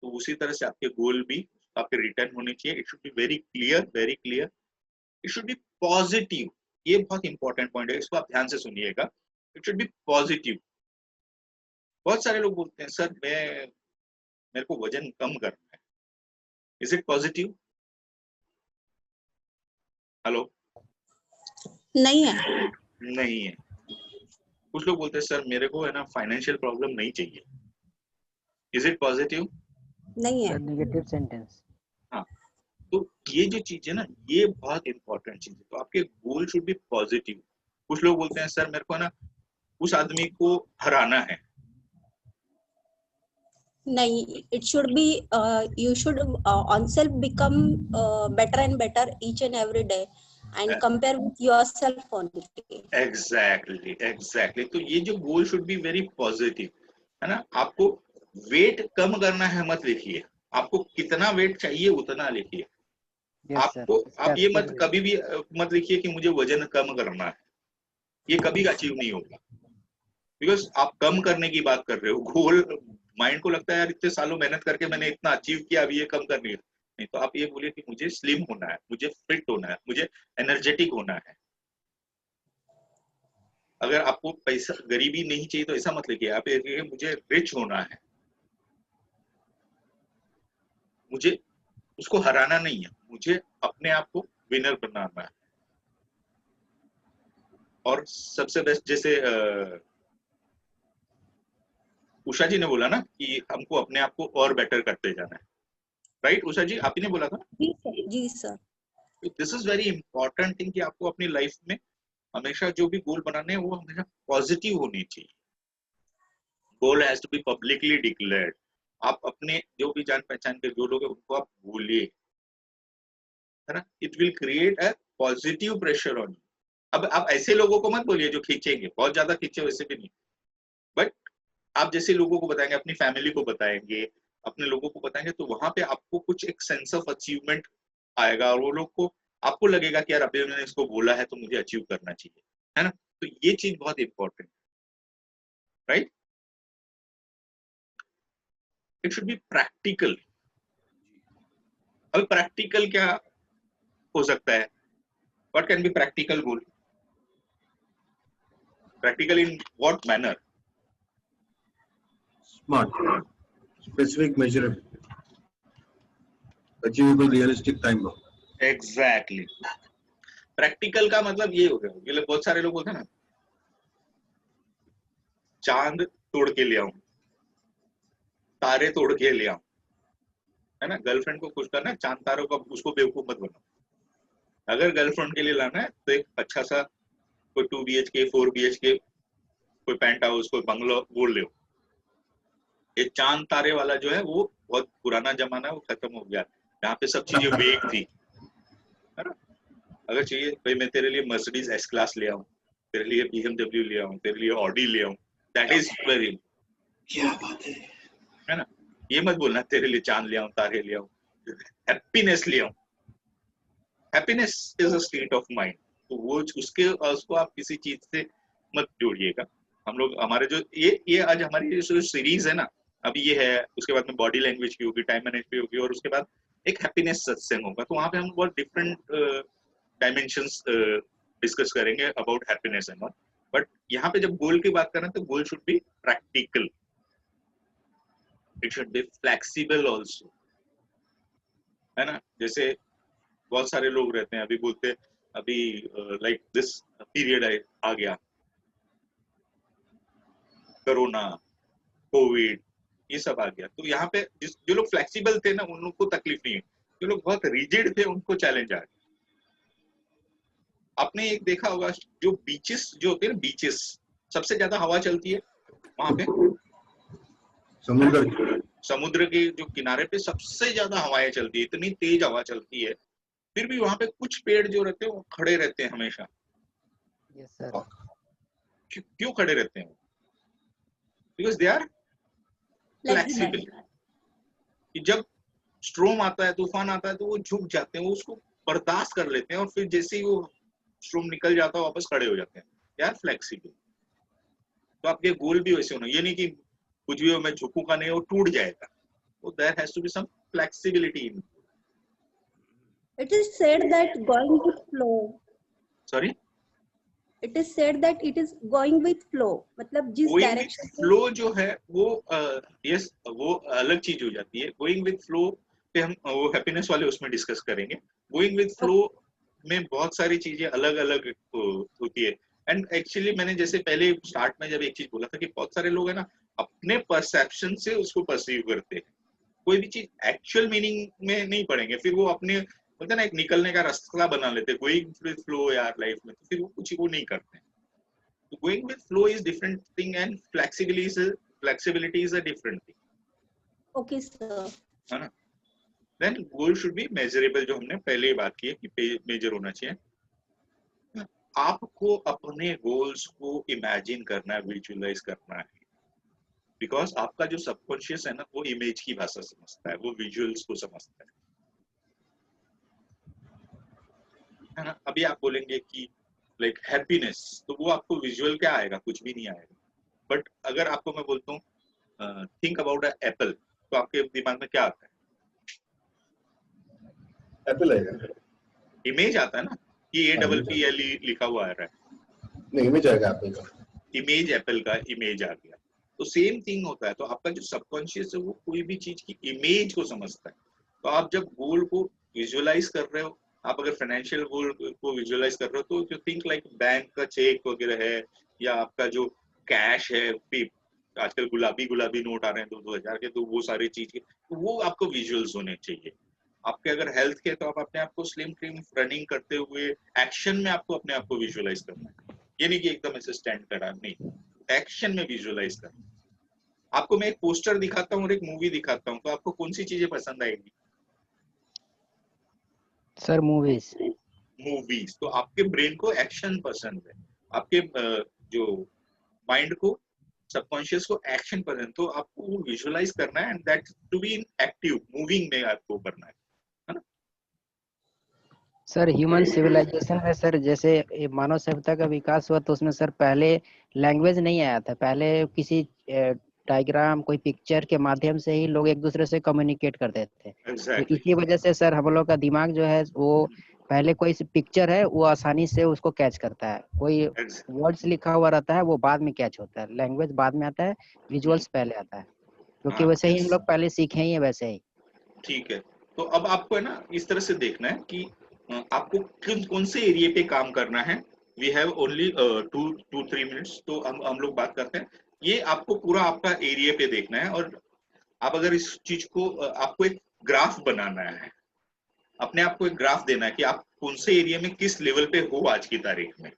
तो उसी तरह से आपके गोल भी आपके रिटर्न होने चाहिए। It should be very clear, very clear. It should B positive. ये बहुत इंपॉर्टेंट पॉइंट है, इसको आप ध्यान से सुनिएगा। It should B positive. बहुत सारे लोग बोलते हैं सर मेरे को वजन कम करना है, इज इट पॉजिटिव? हेलो? नहीं है। नहीं है। कुछ लोग बोलते हैं सर मेरे को है ना फाइनेंशियल प्रॉब्लम नहीं चाहिए, इज इट पॉजिटिव? नहीं है। Negative sentence. हाँ, तो ये जो चीज है ना, ये बहुत इंपॉर्टेंट चीज है। तो आपके गोल शुड बी पॉजिटिव। कुछ लोग बोलते हैं सर मेरे को ना उस आदमी को हराना है। नहीं, it should be you should on self become better and better each and every day and compare with yourself only. Exactly. तो ये जो गोल शुड बी वेरी पॉजिटिव, है ना। आपको वेट कम करना है मत लिखिए, आपको कितना वेट चाहिए उतना लिखिए। आपको आप ये मत कभी भी मत लिखिए कि मुझे वजन कम करना है, ये कभी अचीव नहीं होगा। बिकॉज आप कम करने की बात कर रहे हो। गोल माइंड को लगता है यार इतने सालों मेहनत करके मैंने इतना अचीव किया, अभी ये कम करनी है। नहीं, तो आप ये बोलिए कि मुझे स्लिम होना है, मुझे फिट होना है, मुझे एनर्जेटिक होना है। अगर आपको पैसा गरीबी नहीं चाहिए तो ऐसा मत लिखिए, आप ये मुझे रिच होना है, मुझे उसको हराना नहीं है, मुझे अपने आप को विनर बनाना है। और सबसे बेस्ट, जैसे उषा जी ने बोला ना कि हमको अपने आप को और बेटर करते जाना है, राइट उषा जी? आप ही ने बोला था। जी sir. This is very important thing कि आपको अपनी लाइफ में हमेशा जो भी गोल बनाने हैं वो हमेशा पॉजिटिव होनी चाहिए। Goal has to be publicly declared. आप अपने जो भी जान पहचान के जो लोग हैं उनको आप बोलिए, है ना। It will create a positive pressure on you. अब आप ऐसे लोगों को मत बोलिए जो खींचेंगे, बहुत ज्यादा खींचे वैसे भी नहीं, बट आप जैसे लोगों को बताएंगे, अपनी फैमिली को बताएंगे, अपने लोगों को बताएंगे, तो वहां पे आपको कुछ एक सेंस ऑफ अचीवमेंट आएगा और वो लोग को आपको लगेगा कि यार अभी मैंने इसको बोला है तो मुझे अचीव करना चाहिए, है ना। तो ये चीज बहुत important, right. It should be practical. अब प्रैक्टिकल क्या हो सकता है? What can be practical goal? Practical in what manner? Smart, specific, measurable, achievable, realistic, time bound. Exactly. Practical का मतलब ये हो गया, बहुत सारे लोग बोलते हैं ना चांद तोड़ के ले आऊं, तारे तोड़ के ले आऊं, है ना। गर्लफ्रेंड को खुश करना है, चांद तारों का उसको बेवकूफ मत बनाओ। अगर गर्लफ्रेंड के लिए लाना है तो एक अच्छा सा कोई 2 BHK 4 BHK कोई पेंट हाउस, कोई बंगलो वो ले। ये चांद तारे वाला जो है वो बहुत पुराना जमाना है, वो खत्म हो गया। यहाँ पे सब चीजें वेग थी, है ना। अगर चाहिए भाई मैं तेरे लिए मर्सिडीज S क्लास ले आऊं, तेरे लिए BMW ले आऊं, तेरे लिए ऑडी ले आऊं, दैट इज वेरी, क्या बात है ना। ये मत बोलना तेरे लिए चांद ले आऊं, तारे ले आऊं, हैप्पीनेस ले आऊं। Happiness is a state of mind. तो वो उसको आप किसी चीज से मत जोड़िएगा। हम लोग हमारे जो ये आज हमारी जो सीरीज है ना, अभी ये है, उसके बाद में बॉडी लैंग्वेज की होगी, टाइम मैनेजमेंट की होगी, और उसके बाद एक हैप्पीनेस सत्संग होगा। तो वहां पे हम बहुत डिफरेंट डायमेंशंस डिस्कस करेंगे about happiness and all. But यहाँ पे जब गोल की बात करें तो गोल should be practical, it should be flexible also, है ना। जैसे बहुत सारे लोग रहते हैं, अभी बोलते अभी लाइक दिस पीरियड आ गया, कोरोना, कोविड, ये सब आ गया। तो यहाँ पे जो लोग फ्लेक्सिबल थे ना उन लोग को तकलीफ नहीं है, जो लोग बहुत रिजिड थे उनको चैलेंज आ गया। आपने एक देखा होगा जो बीचेस जो होते हैं ना, बीचेस सबसे ज्यादा हवा चलती है वहां पे, समुद्र के जो किनारे पे सबसे ज्यादा हवाएं चलती है, इतनी तेज हवा चलती है, फिर भी वहां पे कुछ पेड़ जो रहते हैं वो खड़े रहते हैं हमेशा। Yes sir. क्यों खड़े रहते हैं? Because they are flexible. कि जब स्ट्रोम आता है, तूफान आता है, तो वो झुक जाते हैं, वो उसको बर्दाश्त कर लेते हैं, और फिर जैसे ही वो स्ट्रोम निकल जाता है वापस खड़े हो जाते हैं। They are flexible. तो आपके गोल भी वैसे होना, ये नहीं कि कुछ भी हो मैं झुकूंगा नहीं, वो टूट जाएगा। So there has to be some flexibility in. It is said that going with flow. Sorry? It is said that it is going with flow. मतलब जिस Going with डायरेक्शन flow जो है वो yes वो अलग चीज हो जाती है। Going with flow पे हम वो हैप्पीनेस वाले उसमें डिस्कस करेंगे। Going with flow में बहुत सारी चीजें अलग अलग होती है। एंड एक्चुअली मैंने जैसे पहले स्टार्ट में जब एक चीज बोला था कि बहुत सारे लोग है ना अपने परसेप्शन से उसको परसीव करते हैं, कोई भी चीज एक्चुअल मीनिंग में नहीं पढ़ेंगे, फिर वो अपने बोलते हैं ना एक निकलने का रास्ता बना लेते हैं, गोइंग विद फ्लो यार लाइफ में, तो फिर वो कुछ वो नहीं करते। तो going with flow is different thing and flexibility is a different thing. Okay sir. है ना? Then goal should be measurable, जो हमने पहले ही बात की है कि मेजर होना चाहिए। आपको अपने गोल्स को इमेजिन करना है, विजुअलाइज करना है, बिकॉज आपका जो सबकॉन्शियस है ना वो इमेज की भाषा समझता है, वो विजुअल्स को समझता है ना? अभी आप बोलेंगे कि लाइक हैप्पीनेस, तो वो आपको विजुअल क्या आएगा? कुछ भी नहीं आएगा। बट अगर आपको मैं बोलता हूँ थिंक अबाउट अ एप्पल, तो आपके दिमाग में क्या आता है? एप्पल आएगा, इमेज आता है ना कि APPL लिखा हुआ आ रहा है, नहीं इमेज आएगा एप्पल का, इमेज एप्पल का इमेज आ गया। तो सेम थिंग होता है। तो आपका जो सबकॉन्शियस है वो कोई भी चीज की इमेज को समझता है। तो आप जब गोल को विजुअलाइज कर रहे हो, आप अगर फाइनेंशियल गोल को विजुअलाइज कर रहे हो, तो थिंक लाइक बैंक का चेक वगैरह है, या आपका जो कैश है, आजकल गुलाबी नोट आ रहे हैं 2-2 हजार के, तो वो सारी चीज के, तो वो आपको विजुअल्स होने चाहिए। आपके अगर हेल्थ के, तो आप अपने आप को स्लिम ट्रिम रनिंग करते हुए एक्शन में आपको अपने आप को विजुअलाइज करना है। ये नहीं कि एकदम ऐसे स्टैंड करा, नहीं, एक्शन में विजुअलाइज करना। आपको मैं एक पोस्टर दिखाता हूँ और एक मूवी दिखाता हूँ, तो आपको कौन सी चीजें पसंद आएगी? Sir movies. मूवीज। तो आपके ब्रेन को एक्शन पसंद है, आपके जो माइंड को, सबकॉन्शियस को एक्शन पसंद, तो आपको वो विजुअलाइज करना है and that to be in active moving में आपको करना है ना? सर ह्यूमन सिविलाइजेशन में सर जैसे मानव सभ्यता का विकास हुआ, तो उसमें सर पहले लैंग्वेज नहीं आया था, पहले किसी डायग्राम कोई पिक्चर के माध्यम से ही लोग एक दूसरे से कम्युनिकेट करते थे। तो इसी वजह से सर हम लोग का दिमाग जो है वो पहले कोई पिक्चर है वो आसानी से उसको कैच करता है, कोई वर्ड्स लिखा हुआ रहता है वो बाद में कैच होता है, लैंग्वेज बाद में आता है, विजुअल्स पहले आता है, क्योंकि वैसे ही हम लोग पहले सीखे ही है वैसे ही। ठीक है। तो अब आपको है ना इस तरह से देखना है कि आपको कौन से एरिया पे काम करना है। वी हैव ओनली 2-3 मिनट्स, तो हम लोग बात करते हैं। ये आपको पूरा आपका एरिया पे देखना है, और आप अगर इस चीज को आपको एक ग्राफ बनाना है, अपने आप को एक ग्राफ देना है कि आप कौन से एरिया में किस लेवल पे हो आज की तारीख में।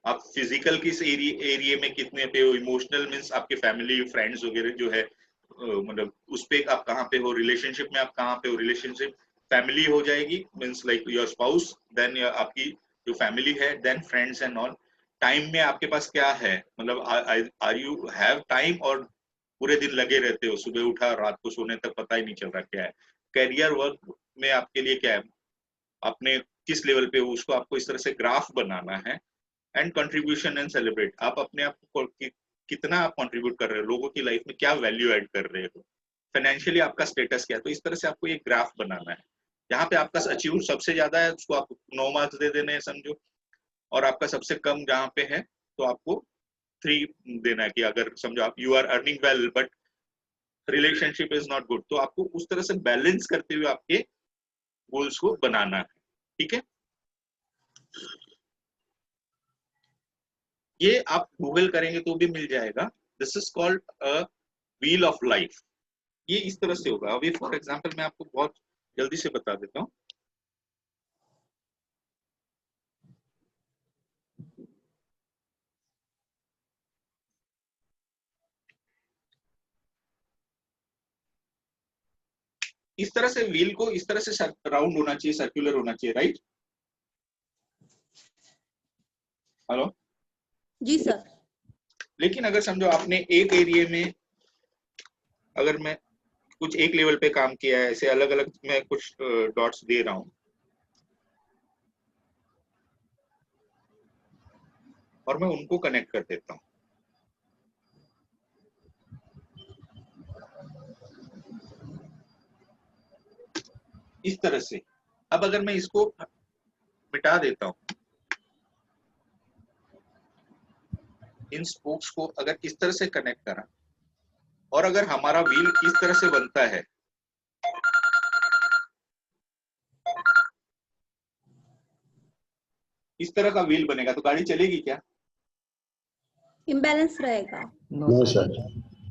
आप फिजिकल किस एरिया में कितने पे हो, इमोशनल मीन्स आपके फैमिली फ्रेंड्स वगैरह जो है, मतलब उस पे आप कहाँ पे हो, रिलेशनशिप में आप कहाँ पे हो, रिलेशनशिप फैमिली हो जाएगी means like your spouse, then आपकी जो फैमिली है, then friends and all. Time में आपके पास क्या है, मतलब आर यू हैव टाइम, और पूरे दिन लगे रहते हो, सुबह उठा रात को सोने तक पता ही नहीं चल रहा क्या है। करियर वर्क में आपके लिए क्या है, अपने किस लेवल पे हो, उसको आपको इस तरह से ग्राफ बनाना है। एंड कंट्रीब्यूशन एंड सेलिब्रेट, आप अपने आप को कितना आप कंट्रीब्यूट कर रहे हो, लोगों की लाइफ में क्या वैल्यू ऐड कर रहे हो, फाइनेंशियली आपका स्टेटस क्या है। तो इस तरह से आपको एक ग्राफ बनाना है। यहाँ पे आपका अचीव सबसे ज्यादा है उसको आप 9 मार्क्स दे देने हैं समझो, और आपका सबसे कम जहाँ पे है तो आपको 3 देना है, कि अगर समझो आप you are earning well but relationship is not good, तो आपको उस तरह से बैलेंस करते हुए आपके गोल्स को बनाना है। ठीक है, ये आप गूगल करेंगे तो भी मिल जाएगा। This is called wheel of life, ये इस तरह से होगा। अभी फॉर एग्जांपल मैं आपको बहुत जल्दी से बता देता हूँ। इस तरह से व्हील को इस तरह से राउंड होना चाहिए, सर्कुलर होना चाहिए, राइट? हेलो जी सर। लेकिन अगर समझो आपने एक एरिया में, अगर मैं कुछ एक लेवल पे काम किया है, ऐसे अलग अलग मैं कुछ डॉट्स दे रहा हूं और मैं उनको कनेक्ट कर देता हूं, इस तरह से। अब अगर मैं इसको मिटा देता हूं, इन स्पोक्स को अगर इस तरह से कनेक्ट करा, और अगर हमारा व्हील इस तरह से बनता है, इस तरह का व्हील बनेगा, तो गाड़ी चलेगी क्या? इम्बैलेंस रहेगा। No sir.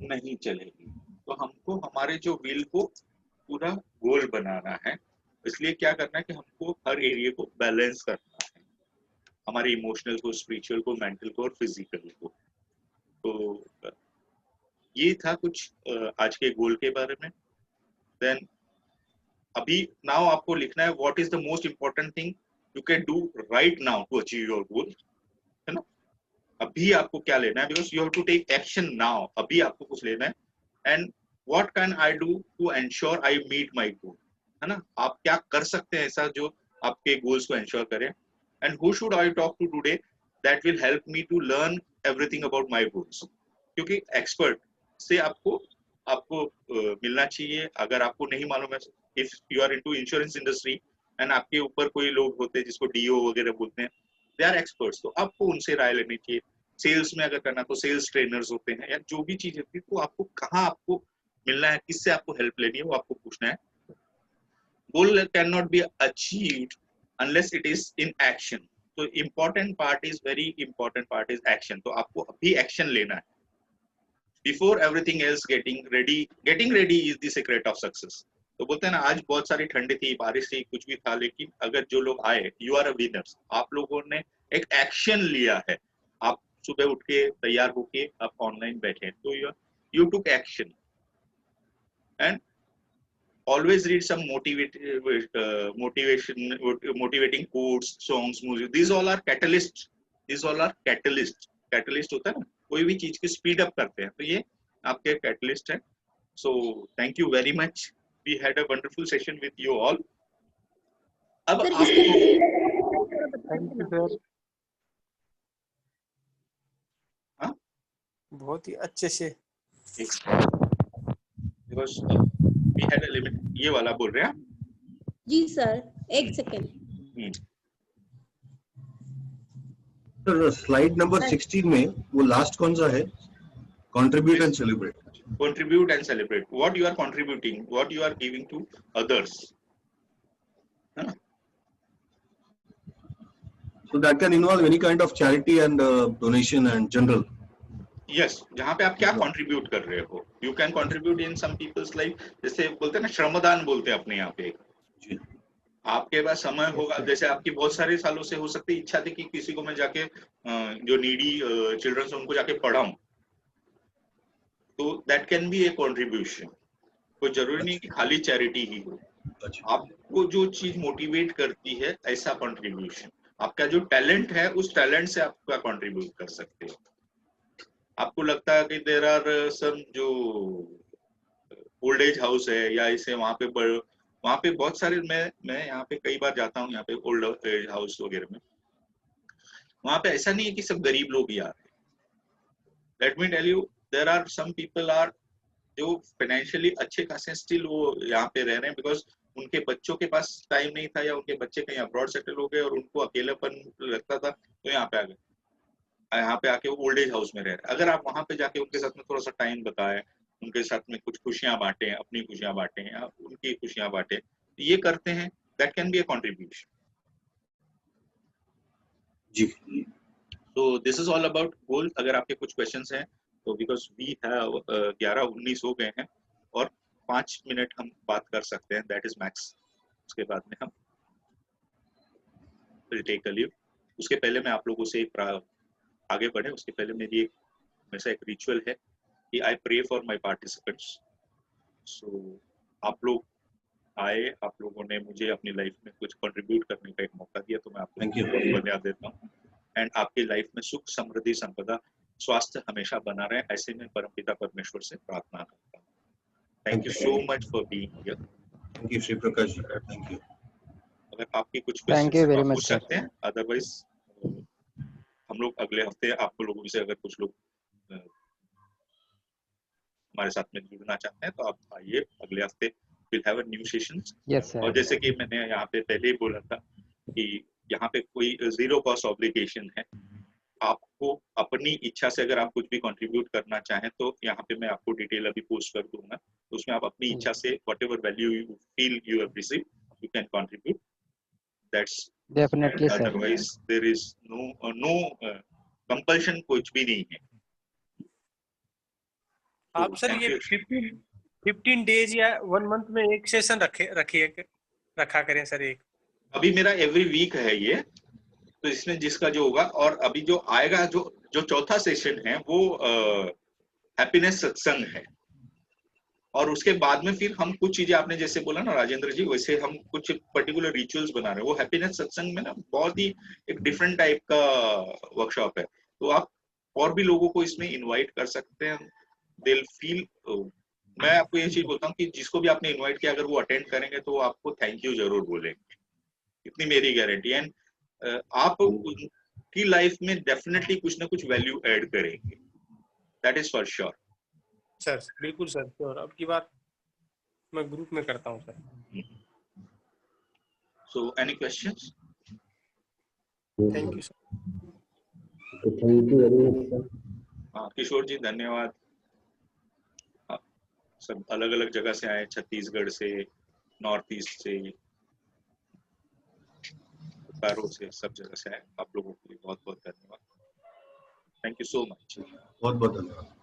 नहीं चलेगी। तो हमको हमारे जो व्हील को पूरा गोल बनाना है, इसलिए क्या करना है कि हमको हर एरिया को बैलेंस करना है, हमारे इमोशनल को, स्पिरिचुअल को, मेंटल को और फिजिकल को। तो ये था कुछ आज के गोल के बारे में। देन अभी नाउ आपको लिखना है what is the most important thing you can do right now to achieve your goal, है ना? अभी आपको क्या लेना है, because you have to take action now. अभी आपको कुछ लेना है। And what can I do to ensure I meet my goal, है ना? आप क्या कर सकते हैं ऐसा जो आपके गोल्स को एंश्योर करे। And who should I talk to today that will help me to learn everything about my goals, क्योंकि एक्सपर्ट से आपको मिलना चाहिए। अगर आपको नहीं मालूम है, if you are into insurance industry and आपके ऊपर कोई लोग होते हैं जिसको डीओ वगैरह बोलते हैं, दे आर एक्सपर्ट्स, तो आपको उनसे राय लेनी चाहिए। सेल्स में अगर करना तो सेल्स ट्रेनर्स होते हैं, या जो भी चीज होती है, तो आपको कहाँ आपको मिलना है, किससे आपको हेल्प लेनी है, वो आपको पूछना है। Goal can not be achieved unless it is in action. तो important part is, very important part is action. तो आपको अभी एक्शन लेना है। Before everything else getting ready is the secret of success. तो बोलते हैं ना, आज बहुत सारी ठंड थी, बारिश थी, कुछ भी था, लेकिन अगर जो लोग आए, यू आर अ विनर्स। आप लोगों ने एक एक्शन लिया है। आप सुबह उठ के तैयार होके आप ऑनलाइन बैठे, तो you took action. And always read some motivating quotes, songs, music. These all are catalysts. Catalyst होता है ना, कोई भी चीज की स्पीड अप करते हैं, तो ये आपके कैटलिस्ट है। So thank you very much. We had a wonderful session with you all. अब थैंक यू सर, बहुत ही अच्छे से। Because we had a limit. ये वाला बोल रहे हैं जी सर, एक सेकेंड। सर स्लाइड नंबर 16 में वो लास्ट कौन सा है? Contribute and celebrate. Contribute and celebrate. What you are contributing, what you are giving to others. So that can involve any kind of charity and donation and general. Yes, जहाँ पे आप क्या contribute कर रहे हो, you can contribute in some people's life. जैसे बोलते हैं ना, श्रमदान बोलते हैं अपने यहाँ पे। आपके पास समय होगा, जैसे आपकी बहुत सारे सालों से हो सकती है इच्छा थी कि किसी को मैं जाके जो नीडी चिल्ड्रंस उनको जाके पढ़ाऊं, तो that can be a contribution. कोई जरूरी नहीं कि खाली चैरिटी ही हो। आपको जो चीज मोटिवेट करती है, ऐसा कंट्रीब्यूशन। आपका जो टैलेंट है, उस टैलेंट से आप क्या कंट्रीब्यूट कर सकते हो। आपको लगता है कि देयर आर सम जो ओल्ड एज हाउस है, या इसे वहाँ पे बहुत सारे, मैं यहाँ पे कई बार जाता हूँ, यहाँ पे ओल्ड एज हाउस वगैरह में, वहाँ पे ऐसा नहीं है कि सब गरीब लोग ही आ रहे हैं। Let me tell you, there are some people are जो फाइनेंशियली अच्छे खासे, स्टिल वो यहाँ पे रह रहे हैं, बिकॉज उनके बच्चों के पास टाइम नहीं था, या उनके बच्चे कहीं अब्रॉड सेटल हो गए और उनको अकेलापन लगता था, तो यहाँ पे आ गए। यहाँ पे आके वो ओल्ड एज हाउस में रह रहे हैं। अगर आप वहाँ पे जाके उनके साथ में थोड़ा सा टाइम बताएं, उनके साथ में कुछ खुशियां बांटें, अपनी खुशियां बांटें या उनकी खुशियां बांटें, ये करते हैं, that can be a contribution. जी, तो this is all about goal. अगर आपके कुछ क्वेश्चंस हैं तो बिकॉज वी हैव 11:19 हो गए हैं और 5 मिनट हम बात कर सकते हैं, दैट इज मैक्स। उसके बाद में हम विल टेक अ लीव। उसके पहले मैं आप लोगों से आगे बढ़े उसके पहले मेरी एक हमेशा एक रिचुअल है कि I pray for my participants. So आप लोग आए, आप लोगों ने मुझे अपनी लाइफ में कुछ कंट्रीब्यूट करने का एक मौका दिया, तो मैं आप लोगों को बहुत धन्यवाद देता हूँ। एंड आपकी लाइफ में सुख समृद्धि संपदा स्वास्थ्य हमेशा बना रहे, ऐसे में परमपिता परमेश्वर से प्रार्थना करता हूँ। Thank you so much for being here. Thank you Shri Prakash ji, thank you. अगर आपकी कुछ Thank you क्वेश्चन very आप much, पूछ sir. सकते हैं, अदरवाइज हम लोग अगले हफ्ते आप लोगों से अगर कुछ लोग हमारे साथ में जुड़ना चाहते हैं तो आप आइए, अगले हफ्ते will have a new sessions. Yes, sir. और जैसे कि मैंने यहाँ पे पहले ही बोला था कि यहाँ पे कोई जीरो कॉस्ट ऑब्लिगेशन है। आपको अपनी इच्छा से अगर आप कुछ भी कंट्रीब्यूट करना चाहें तो यहाँ पे मैं आपको डिटेल अभी पोस्ट कर दूंगा, तो उसमें आप अपनी इच्छा से whatever value you feel you have received you can contribute, that's Definitely, sir. Otherwise there is no compulsion, कुछ भी नहीं है। आप सर ये 15 डेज या 1 मंथ में एक सेशन रखा करें सर एक। अभी मेरा एवरी वीक है ये, तो इसमें जिसका जो होगा, और अभी जो आएगा जो चौथा सेशन है वो हैप्पीनेस सत्संग है। और उसके बाद में फिर हम कुछ चीजें, आपने जैसे बोला ना राजेंद्र जी, वैसे हम कुछ पर्टिकुलर रिचुअल्स बना रहे हैं। वो हैप्पीनेस सत्संग में ना बहुत ही एक डिफरेंट टाइप का वर्कशॉप है, तो आप और भी लोगों को इसमें इनवाइट कर सकते हैं। दे विल फील, मैं आपको ये चीज बोलता हूँ कि जिसको भी आपने इनवाइट किया अगर वो अटेंड करेंगे तो वो आपको थैंक यू जरूर बोलेंगे, इतनी मेरी गारंटी है। आप उनकी लाइफ में डेफिनेटली कुछ ना कुछ वैल्यू ऐड करेंगे, that is for sure. Sir बिल्कुल सर, श्योर। अब की बार मैं ग्रुप में करता हूँ sir. So any questions? Thank you sir. Thank you very much sir. हाँ किशोर जी धन्यवाद। सब अलग अलग जगह से आए, छत्तीसगढ़ से, नॉर्थ ईस्ट से, बोकारो से, सब जगह से आए। आप लोगों के लिए बहुत बहुत धन्यवाद। Thank you so much. बहुत बहुत धन्यवाद।